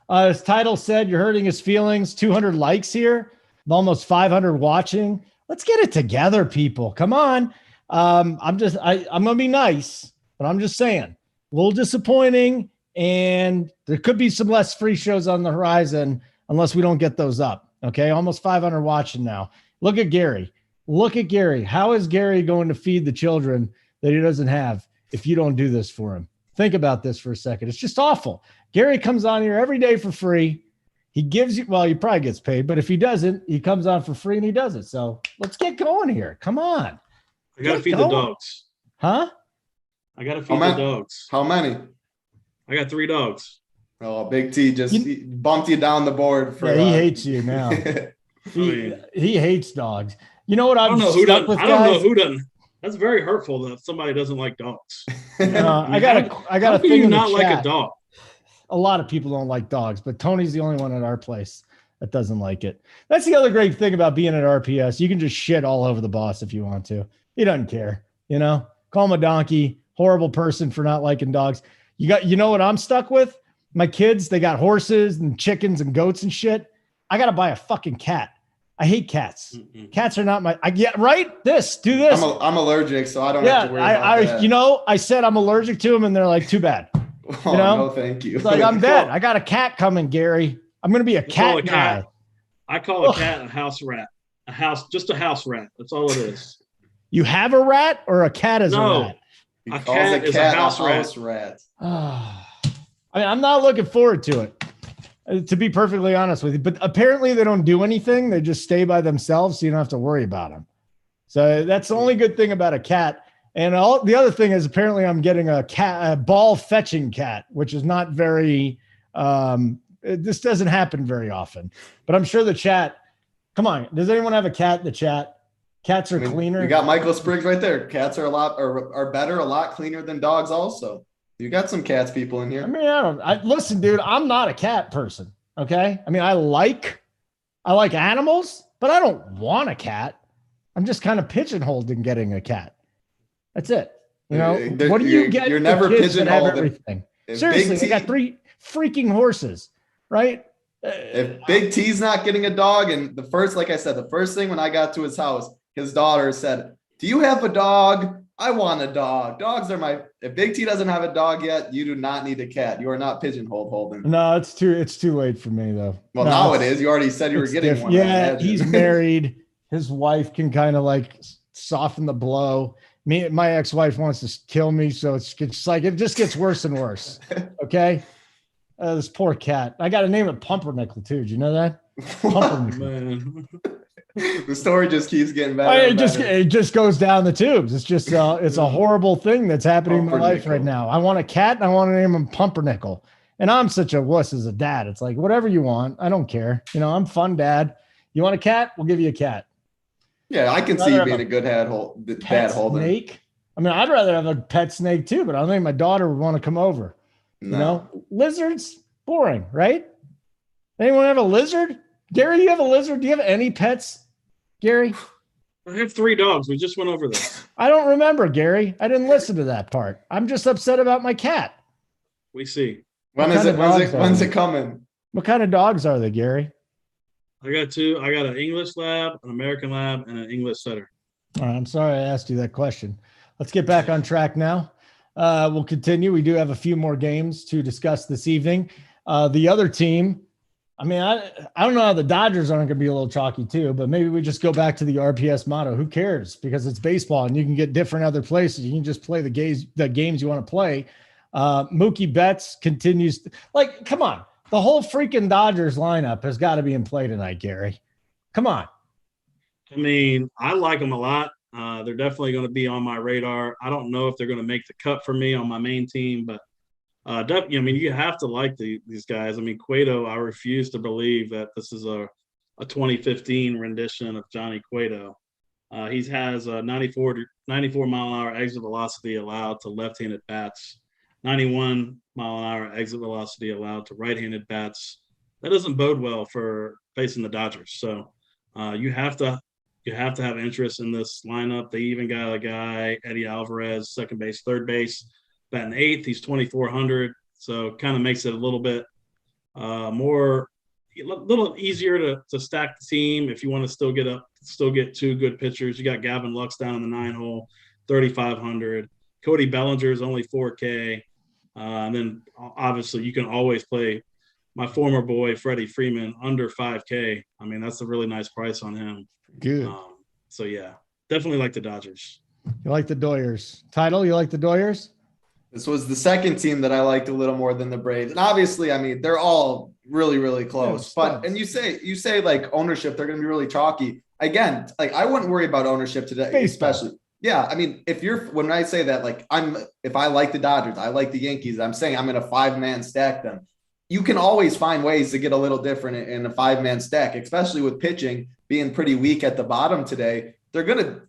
As Title said, you're hurting his feelings. 200 likes here, almost 500 watching. Let's get it together, people. Come on. I'm going to be nice, but I'm just saying a little disappointing. And there could be some less free shows on the horizon unless we don't get those up. Okay. Almost 500 watching now. Look at Gary. How is Gary going to feed the children that he doesn't have if you don't do this for him? Think about this for a second. It's just awful. Gary comes on here every day for free. He gives you, well, he probably gets paid, but if he doesn't, he comes on for free and he does it. So let's get going here. Come on. I got to feed the dogs. Huh? I got to feed the dogs. How many? I got 3 dogs. Oh, Big T just bumped you down the board. He hates you now. he hates dogs. You know what I don't know who doesn't. That's very hurtful that somebody doesn't like dogs. I got a thing you in the not chat. like a dog? A lot of people don't like dogs, but Tony's the only one at our place that doesn't like it. That's the other great thing about being at RPS. You can just shit all over the boss if you want to. He doesn't care, Call him a donkey, horrible person for not liking dogs. You know what I'm stuck with? My kids, they got horses and chickens and goats and shit. I got to buy a fucking cat. I hate cats. Mm-mm. Cats are not right. Do this. I'm allergic, so I don't have to worry about that. I said I'm allergic to them, and they're like, too bad. No, thank you. It's like, I'm dead. I got a cat coming, Gary. I'm going to be a cat guy. I call a cat a house rat. Just a house rat. That's all it is. You have a rat, or a cat is a rat? A cat is a house rat. I mean, I'm not looking forward to it, to be perfectly honest with you. But apparently they don't do anything. They just stay by themselves, so you don't have to worry about them. So that's the only good thing about a cat. And the other thing is, apparently I'm getting a ball fetching cat, which is not very this doesn't happen very often. But I'm sure the chat, come on, does anyone have a cat in the chat? Cats are cleaner. You got Michael Spriggs right there. Cats are a lot cleaner than dogs also. You got some cats people in here. I mean, listen, dude, I'm not a cat person. Okay. I mean, I like animals, but I don't want a cat. I'm just kind of pigeonholed in getting a cat. That's it. What do you get? You're never pigeonholed. Everything. Seriously, I got 3 freaking horses, right? If Big T's not getting a dog, and the first thing when I got to his house, his daughter said, "Do you have a dog? I want a dog. Dogs are if Big T doesn't have a dog yet, you do not need a cat. You are not pigeonholed, Holden." No, it's too late for me though. Well, now it is. You already said you were getting one. Yeah, he's married. His wife can kind of like soften the blow. My ex-wife wants to kill me, so it's like it just gets worse and worse. Okay. This poor cat. I got to name it Pumpernickel too. Do you know that? Pumpernickel. The story just keeps getting better. It just goes down the tubes. It's just it's a horrible thing that's happening in my life right now. I want a cat and I want to name him Pumpernickel. And I'm such a wuss as a dad. It's like, whatever you want. I don't care. I'm fun dad. You want a cat? We'll give you a cat. Yeah, I can see you being a good dad holder. Snake. I mean, I'd rather have a pet snake too, but I don't think my daughter would want to come over. No. Lizards, boring, right? Anyone have a lizard? Gary, you have a lizard? Do you have any pets, Gary? I have 3 dogs. We just went over this. I don't remember, Gary. I didn't listen to that part. I'm just upset about my cat. We see. When's it coming? What kind of dogs are they, Gary? I got 2. I got an English lab, an American lab, and an English setter. All right, I'm sorry I asked you that question. Let's get back on track now. We'll continue. We do have a few more games to discuss this evening. The other team, I mean, I don't know how the Dodgers aren't going to be a little chalky too, but maybe we just go back to the RPS motto. Who cares? Because it's baseball and you can get different other places. You can just play the games you want to play. Mookie Betts continues. Come on. The whole freaking Dodgers lineup has got to be in play tonight, Gary. Come on. I mean, I like them a lot. They're definitely going to be on my radar. I don't know if they're going to make the cut for me on my main team, but you have to like these guys. I mean, Cueto, I refuse to believe that this is a 2015 rendition of Johnny Cueto. He has a 94 mile-an-hour exit velocity allowed to left-handed bats, 91 mile-an-hour exit velocity allowed to right-handed bats. That doesn't bode well for facing the Dodgers. So you have to have interest in this lineup. They even got a guy, Eddie Alvarez, second base, third base, batting 8th. He's 2,400. So kind of makes it a little bit a little easier to stack the team if you want to still get 2 good pitchers. You got Gavin Lux down in the 9 hole, 3,500. Cody Bellinger is only 4K. And then obviously you can always play my former boy, Freddie Freeman, under 5K. I mean, that's a really nice price on him. Good. So yeah, definitely like the Dodgers. You like the Doyers. Title, you like the Doyers? This was the second team that I liked a little more than the Braves. And obviously, I mean, they're all really, really close. And you say like ownership, they're going to be really chalky. Again, like I wouldn't worry about ownership today, especially. Yeah, I mean, when I say that, like if I like the Dodgers, I like the Yankees, I'm saying I'm going to 5-man stack them. You can always find ways to get a little different in a 5-man stack, especially with pitching being pretty weak at the bottom today.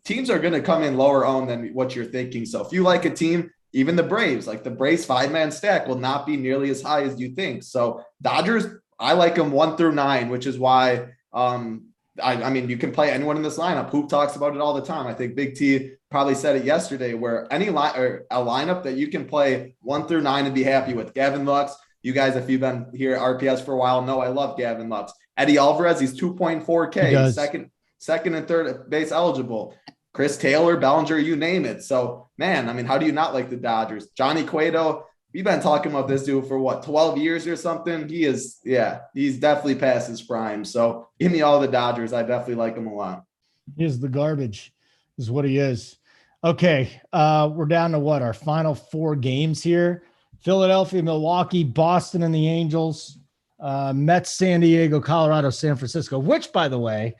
Teams are going to come in lower owned than what you're thinking. So if you like a team, even the Braves, like the Braves 5-man stack will not be nearly as high as you think. So Dodgers, I like them 1 through 9, which is why I mean, you can play anyone in this lineup. Hoop talks about it all the time. I think Big T probably said it yesterday, where any line or a lineup that you can play 1 through 9 and be happy with. Gavin Lux, you guys, if you've been here at RPS for a while, know I love Gavin Lux. Eddie Alvarez, he's 2.4K, second and third base eligible. Chris Taylor, Bellinger, you name it. So, man, I mean, how do you not like the Dodgers? Johnny Cueto, we've been talking about this dude for what, 12 years or something? He's definitely past his prime. So give me all the Dodgers. I definitely like him a lot. He is the garbage, is what he is. Okay, we're down to what, our final 4 games here. Philadelphia, Milwaukee, Boston, and the Angels. Mets, San Diego, Colorado, San Francisco, which, by the way,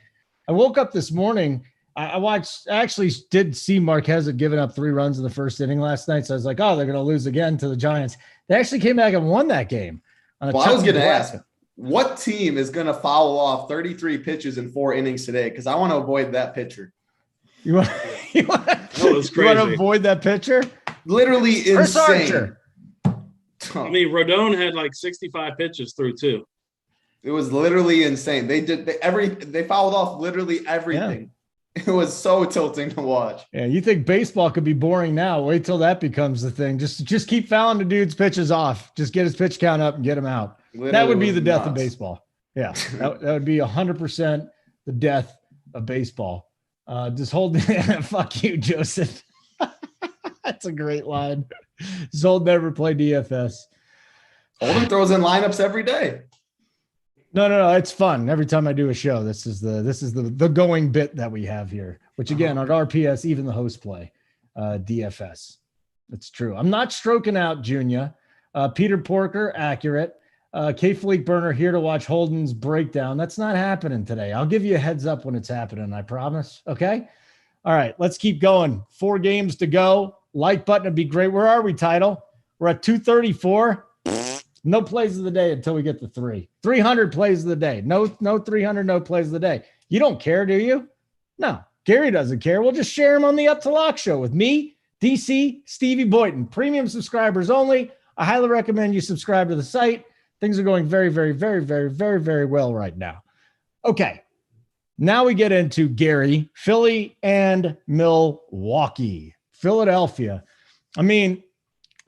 I woke up this morning. I actually did see Marquez had given up 3 runs in the first inning last night. So I was like, oh, they're going to lose again to the Giants. They actually came back and won that game. Well, I was going to ask, what team is going to foul off 33 pitches in 4 innings today? Because I want to avoid that pitcher. You want to avoid that pitcher? Literally insane. I mean, Rodon had like 65 pitches through 2. It was literally insane. They fouled off literally everything. Yeah. It was so tilting to watch. Yeah, you think baseball could be boring now? Wait till that becomes the thing. Just keep fouling the dude's pitches off. Just get his pitch count up and get him out. Literally that would be the death of baseball. Yeah, that would be 100% the death of baseball. Just hold fuck you, Joseph. That's a great line. Zold never play DFS. Holden throws in lineups every day. No. It's fun. Every time I do a show, this is the going bit that we have here, which again, on RPS, even the hosts play DFS. It's true. I'm not stroking out Junior. Peter Porker, accurate. K Fleek Burner here to watch Holden's breakdown. That's not happening today. I'll give you a heads up when it's happening. I promise. Okay. All right. Let's keep going. 4 games to go. Like button would be great. Where are we, Title? We're at 234. No plays of the day until we get to 300 plays of the day. No 300, no plays of the day. You don't care, do you? No, Gary doesn't care. We'll just share him on the Up to Lock show with me, DC, Stevie Boyton. Premium subscribers only. I highly recommend you subscribe to the site. Things are going very, very, very, very, very, very well right now. Okay, now we get into Gary, Philly, and Milwaukee. Philadelphia. I mean,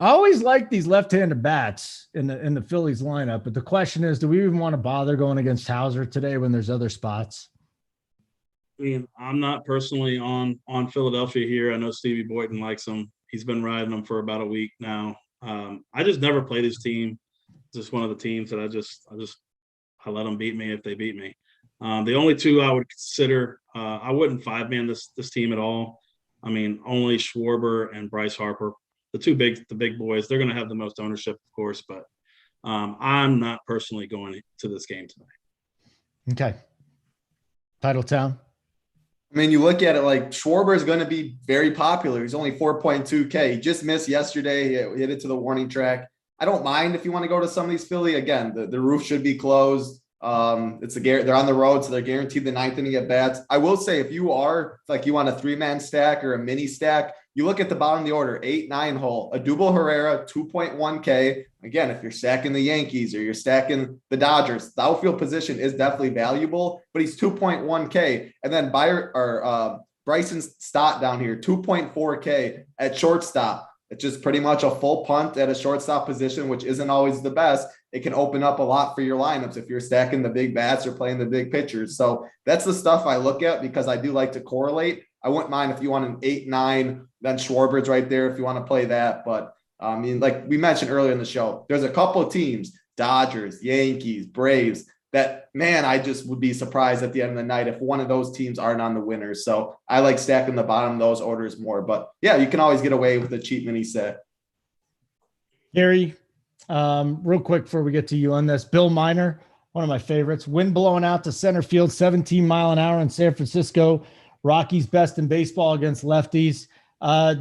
I always like these left-handed bats in the Phillies lineup, but the question is, do we even want to bother going against Hauser today when there's other spots? I mean, I'm not personally on Philadelphia here. I know Stevie Boyton likes them. He's been riding them for about a week now. I just never play this team. It's just one of the teams that I let them beat me if they beat me. The only 2 I would consider, I wouldn't 5-man this team at all. I mean, only Schwarber and Bryce Harper. The big boys, they're going to have the most ownership, of course, but I'm not personally going to this game tonight. Okay. Titletown. I mean, you look at it like Schwarber is going to be very popular. He's only 4.2K. He just missed yesterday. He hit it to the warning track. I don't mind if you want to go to some of these Philly. Again, the roof should be closed. They're on the road, so they're guaranteed the 9th inning at bats. I will say, if you are like you want a 3-man stack or a mini stack, you look at the bottom of the order, 8-9 hole, Odubel Herrera, 2.1K. Again, if you're stacking the Yankees or you're stacking the Dodgers, the outfield position is definitely valuable, but he's 2.1K. And then Bryson Stott down here, 2.4K at shortstop. It's just pretty much a full punt at a shortstop position, which isn't always the best. It can open up a lot for your lineups if you're stacking the big bats or playing the big pitchers. So that's the stuff I look at because I do like to correlate. I wouldn't mind if you want an 8-9, then Schwarber's right there if you want to play that. But I mean, like we mentioned earlier in the show, there's a couple of teams, Dodgers, Yankees, Braves, that, man, I just would be surprised at the end of the night if one of those teams aren't on the winners. So I like stacking the bottom of those orders more. But, yeah, you can always get away with a cheap mini set. Gary, real quick before we get to you on this, Bill Miner, one of my favorites, wind blowing out to center field, 17 mile an hour in San Francisco. Rockies best in baseball against lefties.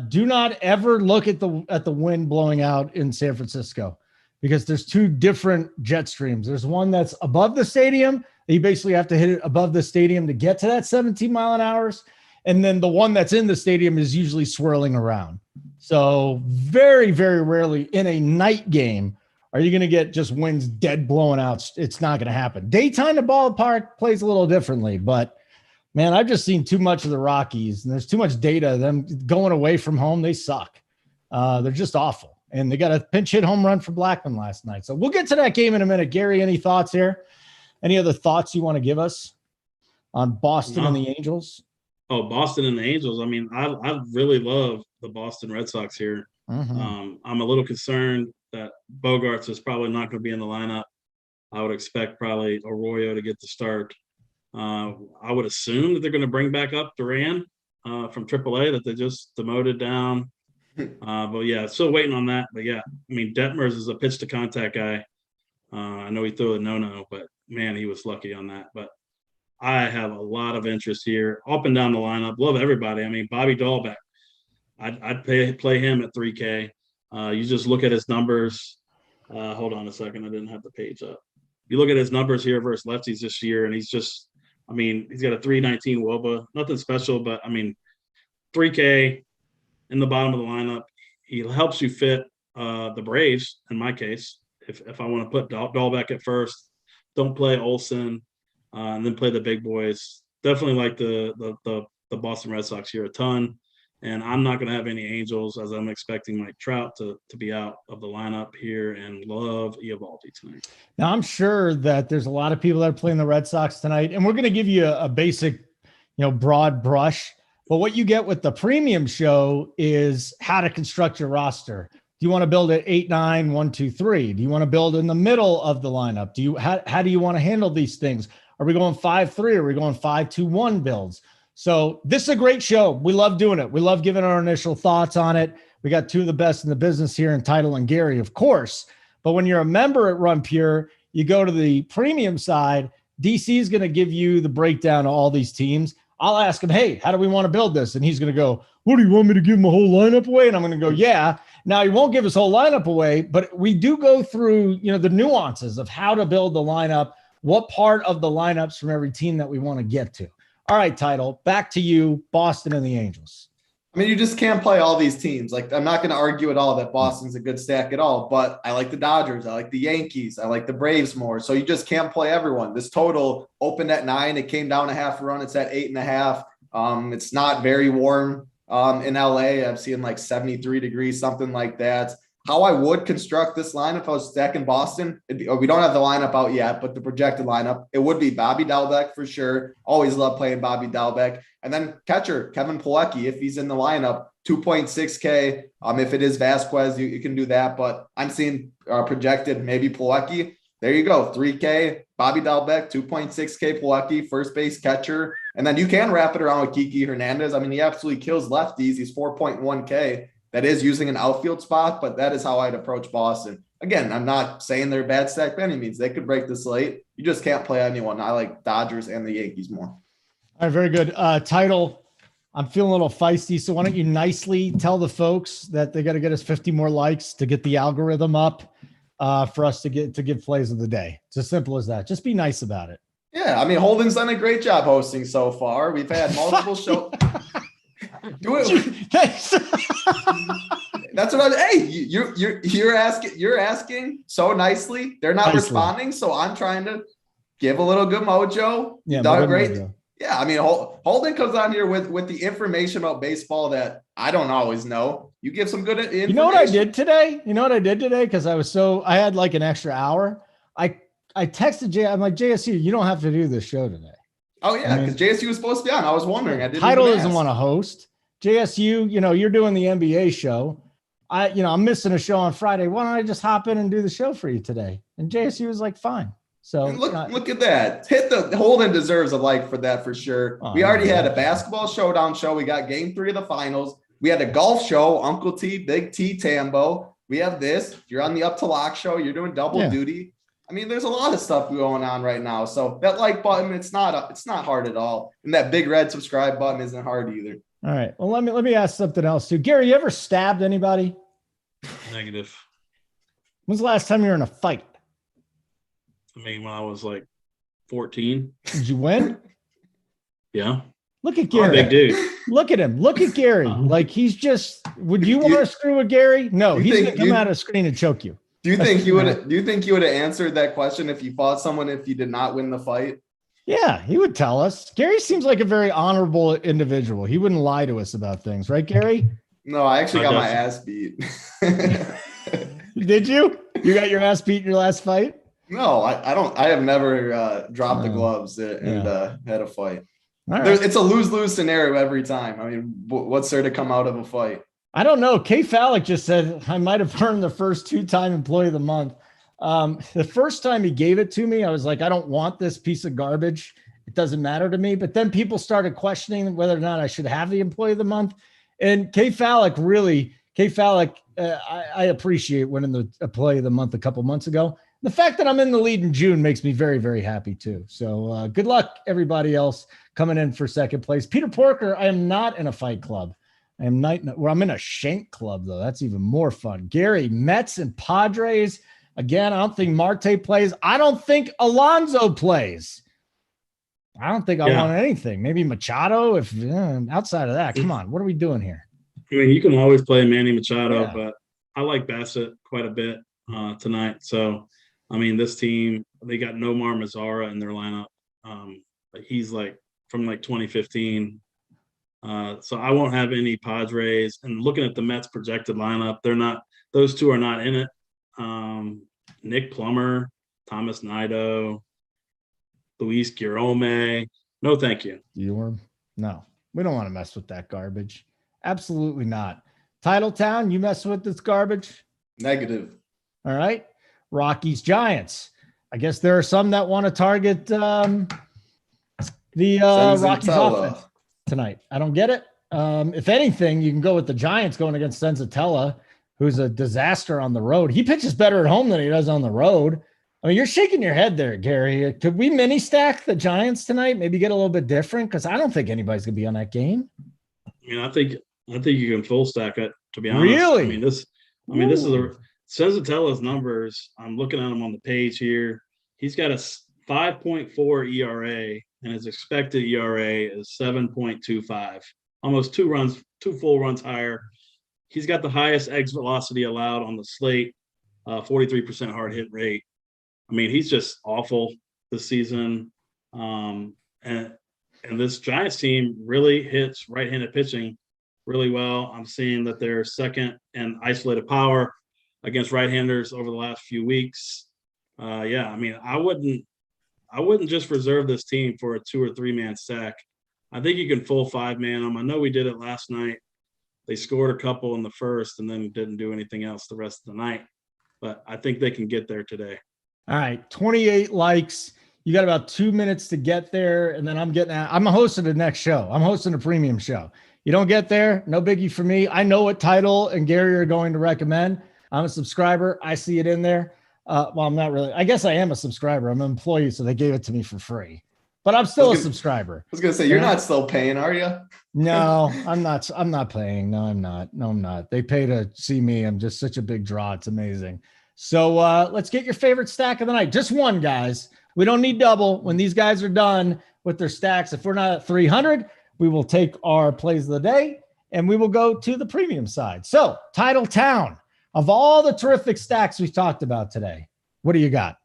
Do not ever look at the wind blowing out in San Francisco, because there's 2 different jet streams. There's one that's above the stadium. You basically have to hit it above the stadium to get to that 17 mile an hour. And then the one that's in the stadium is usually swirling around. So very, very rarely in a night game are you going to get just winds dead blowing out. It's not going to happen. Daytime, the ballpark plays a little differently, but Man, I've just seen too much of the Rockies, and there's too much data. Them going away from home, they suck. They're just awful. And they got a pinch hit home run for Blackman last night. So we'll get to that game in a minute. Gary, any thoughts here? Any other thoughts you want to give us on Boston and the Angels? Oh, Boston and the Angels. I mean, I really love the Boston Red Sox here. I'm a little concerned that Bogarts is probably not going to be in the lineup. I would expect probably Arroyo to get the start. I would assume that they're going to bring back up Duran from AAA that they just demoted down. But yeah, still waiting on that. But yeah, I mean, Detmers is a pitch to contact guy. I know he threw a no, but man, he was lucky on that. But I have a lot of interest here, up and down the lineup. Love everybody. I mean, Bobby Dahlbeck, I'd play him at 3K. You just look at his numbers. Hold on a second, I didn't have the page up. You look at his numbers here versus lefties this year, and he's just, I mean, he's got a 319 WOBA, nothing special, but I mean, 3K in the bottom of the lineup. He helps you fit the Braves, in my case. If I want to put Dahlbeck at first, don't play Olsen, and then play the big boys. Definitely like the Boston Red Sox here a ton. And I'm not going to have any Angels, as I'm expecting Mike Trout to be out of the lineup here, and love Eovaldi tonight. Now, I'm sure that there's a lot of people that are playing the Red Sox tonight, and we're going to give you a basic, broad brush. But what you get with the premium show is how to construct your roster. Do you want to build at 8, 9, 1, 2, 3? Do you want to build in the middle of the lineup? How do you want to handle these things? Are we going 5-3? Are we going 5-2-1 builds? So this is a great show. We love doing it. We love giving our initial thoughts on it. We got two of the best in the business here in Title and Gary, of course. But when you're a member at Run Pure, you go to the premium side. DC is going to give you the breakdown of all these teams. I'll ask him, hey, how do we want to build this? And he's going to go, what, do you want me to give him a whole lineup away? And I'm going to go, yeah. Now, he won't give his whole lineup away, but we do go through, the nuances of how to build the lineup, what part of the lineups from every team that we want to get to. All right, Title, back to you, Boston and the Angels. I mean, you just can't play all these teams. Like, I'm not going to argue at all that Boston's a good stack at all, but I like the Dodgers. I like the Yankees. I like the Braves more. So you just can't play everyone. This total opened at 9. It came down a half run. It's at 8.5. It's not very warm in LA. I'm seeing like 73 degrees, something like that. How I would construct this lineup if I was stacking Boston, we don't have the lineup out yet, but the projected lineup, it would be Bobby Dahlbeck for sure. Always love playing Bobby Dahlbeck. And then catcher, Kevin Pilecki, if he's in the lineup, 2.6K. If it is Vasquez, you can do that. But I'm seeing projected maybe Pilecki. There you go, 3K, Bobby Dahlbeck, 2.6K Pilecki, first base catcher. And then you can wrap it around with Kiki Hernandez. I mean, he absolutely kills lefties. He's 4.1K. That is using an outfield spot, but that is how I'd approach Boston. Again, I'm not saying they're a bad stack by any means. They could break this late. You just can't play anyone. I like Dodgers and the Yankees more. All right, very good. Title, I'm feeling a little feisty, so why don't you nicely tell the folks that they got to get us 50 more likes to get the algorithm up for us to give plays of the day. It's as simple as that. Just be nice about it. Yeah, I mean, Holden's done a great job hosting so far. We've had multiple shows. Do it. That's what I'm. Hey, you're asking so nicely. They're not responding, so I'm trying to give a little good mojo. Yeah, done great. Mojo. Yeah, I mean, Holden comes on here with the information about baseball that I don't always know. You give some good information. You know what I did today? Because I had like an extra hour. I texted Jay. I'm like, JSU, you don't have to do this show today. Oh yeah, because JSU was supposed to be on. I was wondering. I didn't. Title doesn't want to host. JSU, you're doing the NBA show. I'm missing a show on Friday. Why don't I just hop in and do the show for you today? And JSU was like, fine. So look at that. Holden deserves a like for that for sure. We already had a basketball showdown show. We got game 3 of the finals. We had a golf show, Uncle T, Big T, Tambo. We have this. If you're on the Up to Lock show, you're doing double duty. I mean, there's a lot of stuff going on right now. So that like button, it's not hard at all. And that big red subscribe button isn't hard either. All right. Well, let me ask something else too. Gary, you ever stabbed anybody? Negative. When's the last time you were in a fight? I mean, when I was like 14. Did you win? Yeah. Look at Gary. Big dude. Look at him. Look at Gary. Like he's just. Would you want to screw with Gary? No, he's gonna come out of the screen and choke you. Do you think you would have answered that question if you fought someone if you did not win the fight? Yeah, he would tell us. Gary seems like a very honorable individual. He wouldn't lie to us about things, right, Gary? No, I actually I got my definitely- ass beat. Did you? You got your ass beat in your last fight? No, I don't. I have never dropped the No. gloves and had a fight. All right. It's a lose-lose scenario every time. I mean, what's there to come out of a fight? I don't know. Kay Fallick just said I might have earned the first 2-time employee of the month. The first time he gave it to me, I was like, I don't want this piece of garbage. It doesn't matter to me. But then people started questioning whether or not I should have the employee of the month. And Kay Fallick, I appreciate winning the employee of the month a couple months ago. The fact that I'm in the lead in June makes me very, very happy too. So good luck, everybody else coming in for second place. Peter Porker, I am not in a fight club. I'm in a shank club, though. That's even more fun. Gary, Mets and Padres. Again, I don't think Marte plays. I don't think Alonso plays. I don't think I want anything. Maybe Machado. Outside of that, come on. What are we doing here? I mean, you can always play Manny Machado, but I like Bassett quite a bit tonight. So, I mean, this team, they got Nomar Mazara in their lineup. He's like from like 2015. So I won't have any Padres. And looking at the Mets projected lineup, those two are not in it. Nick Plummer, Thomas Nido, Luis Guillorme. No, thank you. No, we don't want to mess with that garbage. Absolutely not. Titletown, you mess with this garbage? Negative. All right. Rockies, Giants. I guess there are some that want to target the Rockies offense tonight. I don't get it. If anything, you can go with the Giants going against Senzatella, who's a disaster on the road. He pitches better at home than he does on the road. I mean, you're shaking your head there, Gary. Could we mini stack the Giants tonight? Maybe get a little bit different, because I don't think anybody's gonna be on that game. I mean, I think you can full stack it, to be honest. Really? This is Senzatella's numbers. I'm looking at him on the page here. He's got a 5.4 ERA, and his expected ERA is 7.25. Almost two full runs higher. He's got the highest exit velocity allowed on the slate, 43% hard hit rate. I mean, he's just awful this season. And this Giants team really hits right-handed pitching really well. I'm seeing that they're second in isolated power against right-handers over the last few weeks. I mean, I wouldn't just reserve this team for a 2 or 3 man stack. I think you can full 5-man them. I know we did it last night. They scored a couple in the first and then didn't do anything else the rest of the night. But I think they can get there today. All right, 28 likes. You got about 2 minutes to get there, and then I'm hosting the next show. I'm hosting a premium show. You don't get there, no biggie for me. I know what title and Gary are going to recommend. I'm a subscriber. I see it in there. Well, I'm not really. I guess I am a subscriber. I'm an employee, so they gave it to me for free. But I'm still a subscriber. I was gonna say, you're not still paying, are you? No, I'm not. I'm not paying. No, I'm not. No, I'm not. They pay to see me. I'm just such a big draw. It's amazing. So let's get your favorite stack of the night. Just one, guys. We don't need double. When these guys are done with their stacks, if we're not at 300, we will take our plays of the day and we will go to the premium side. So, Title Town, of all the terrific stacks we've talked about today, what do you got?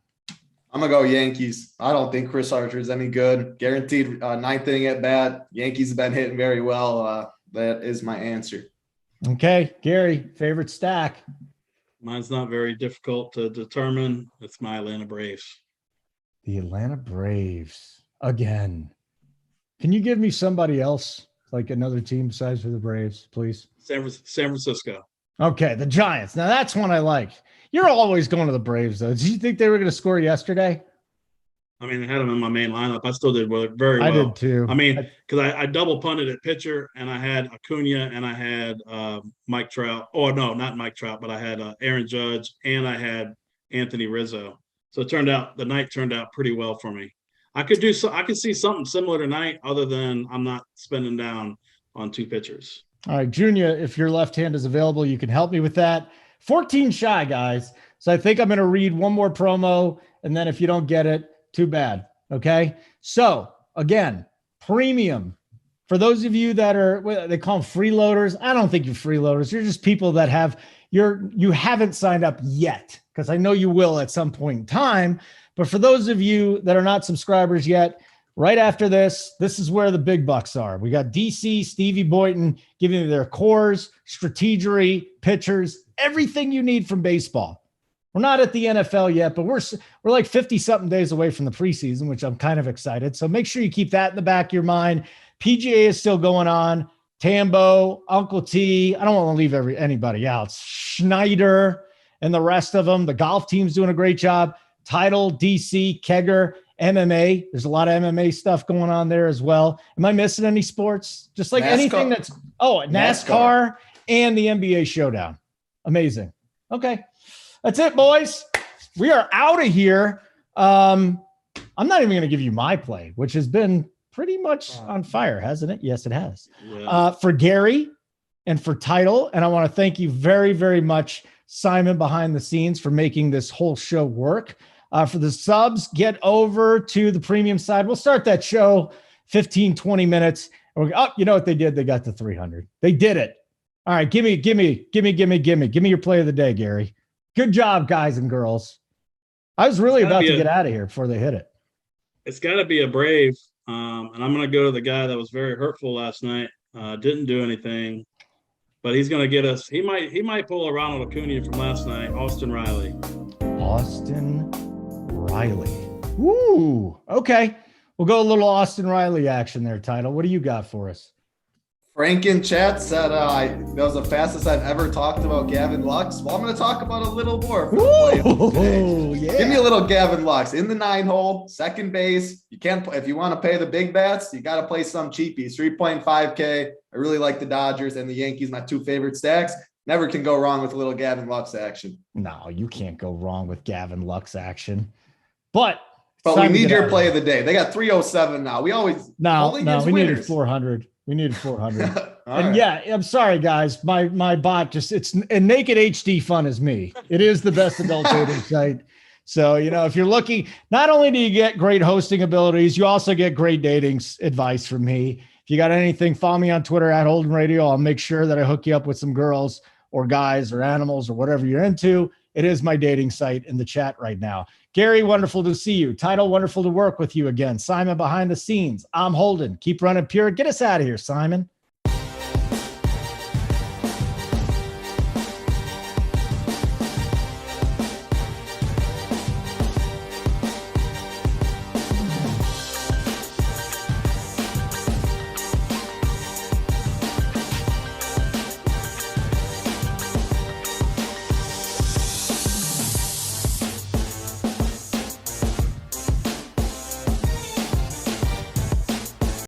I'm going to go Yankees. I don't think Chris Archer is any good. Guaranteed ninth inning at bat. Yankees have been hitting very well. That is my answer. Okay. Gary, favorite stack? Mine's not very difficult to determine. It's my Atlanta Braves. The Atlanta Braves. Again. Can you give me somebody else, like another team besides for the Braves, please? San Francisco. Okay, the Giants. Now, that's one I like. You're always going to the Braves, though. Did you think they were going to score yesterday? I mean, I had them in my main lineup. I still did very well. I did too. I mean, because I double punted at pitcher, and I had Acuna, and I had Mike Trout. Oh, no, not Mike Trout, but I had Aaron Judge, and I had Anthony Rizzo. So the night turned out pretty well for me. I could see something similar tonight, other than I'm not spending down on 2 pitchers. All right, Junior, if your left hand is available, you can help me with that. 14 shy, guys. So I think I'm going to read one more promo, and then if you don't get it, too bad. Okay. So again, premium for those of you that are, they call them freeloaders. I don't think you're freeloaders. You're just people that you haven't signed up yet, because I know you will at some point in time. But for those of you that are not subscribers yet, Right after this is where the big bucks are. We got DC, Stevie Boynton giving you their cores, strategery, pitchers, everything you need from baseball. We're not at the NFL yet, but we're like 50-something days away from the preseason, which I'm kind of excited. So make sure you keep that in the back of your mind. PGA is still going on. Tambo, Uncle T. I don't want to leave anybody out. Schneider and the rest of them. The golf team's doing a great job. Title, DC, Kegger, MMA. There's a lot of MMA stuff going on there as well. Am I missing any sports? Just like NASCAR. Anything that's NASCAR and the NBA Showdown. Amazing. Okay. That's it, boys. We are out of here. I'm not even going to give you my play, which has been pretty much on fire, hasn't it? Yes, it has. Yeah. For Gary and for Title. And I want to thank you very, very much, Simon, behind the scenes, for making this whole show work. For the subs, get over to the premium side. We'll start that show 15, 20 minutes. And you know what they did? They got to 300. They did it. All right. Give me your play of the day, Gary. Good job, guys and girls. I was really about to get out of here before they hit it. It's got to be a Brave. And I'm going to go to the guy that was very hurtful last night. Didn't do anything, but he's going to get us. He might pull a Ronald Acuna from last night. Austin Riley. Ooh, okay. We'll go a little Austin Riley action there, Title. What do you got for us? Frank in chat said that was the fastest I've ever talked about Gavin Lux. Well, I'm going to talk about a little more. Yeah. Give me a little Gavin Lux in the 9-hole, second base. You can't, if you want to pay the big bets, you got to play some cheapies. 3.5K. I really like the Dodgers and the Yankees, my two favorite stacks. Never can go wrong with a little Gavin Lux action. No, you can't go wrong with Gavin Lux action. But we need your play of the day. They got 307 now. We always we needed 400. We needed 400. And right. Yeah, I'm sorry, guys. My bot it's a naked HD fun is me. It is the best adult dating site. So, if you're looking, not only do you get great hosting abilities, you also get great dating advice from me. If you got anything, follow me on Twitter at Holden Radio. I'll make sure that I hook you up with some girls or guys or animals or whatever you're into. It is my dating site in the chat right now. Gary, wonderful to see you. Title, wonderful to work with you again. Simon behind the scenes. I'm Holden. Keep running pure. Get us out of here, Simon.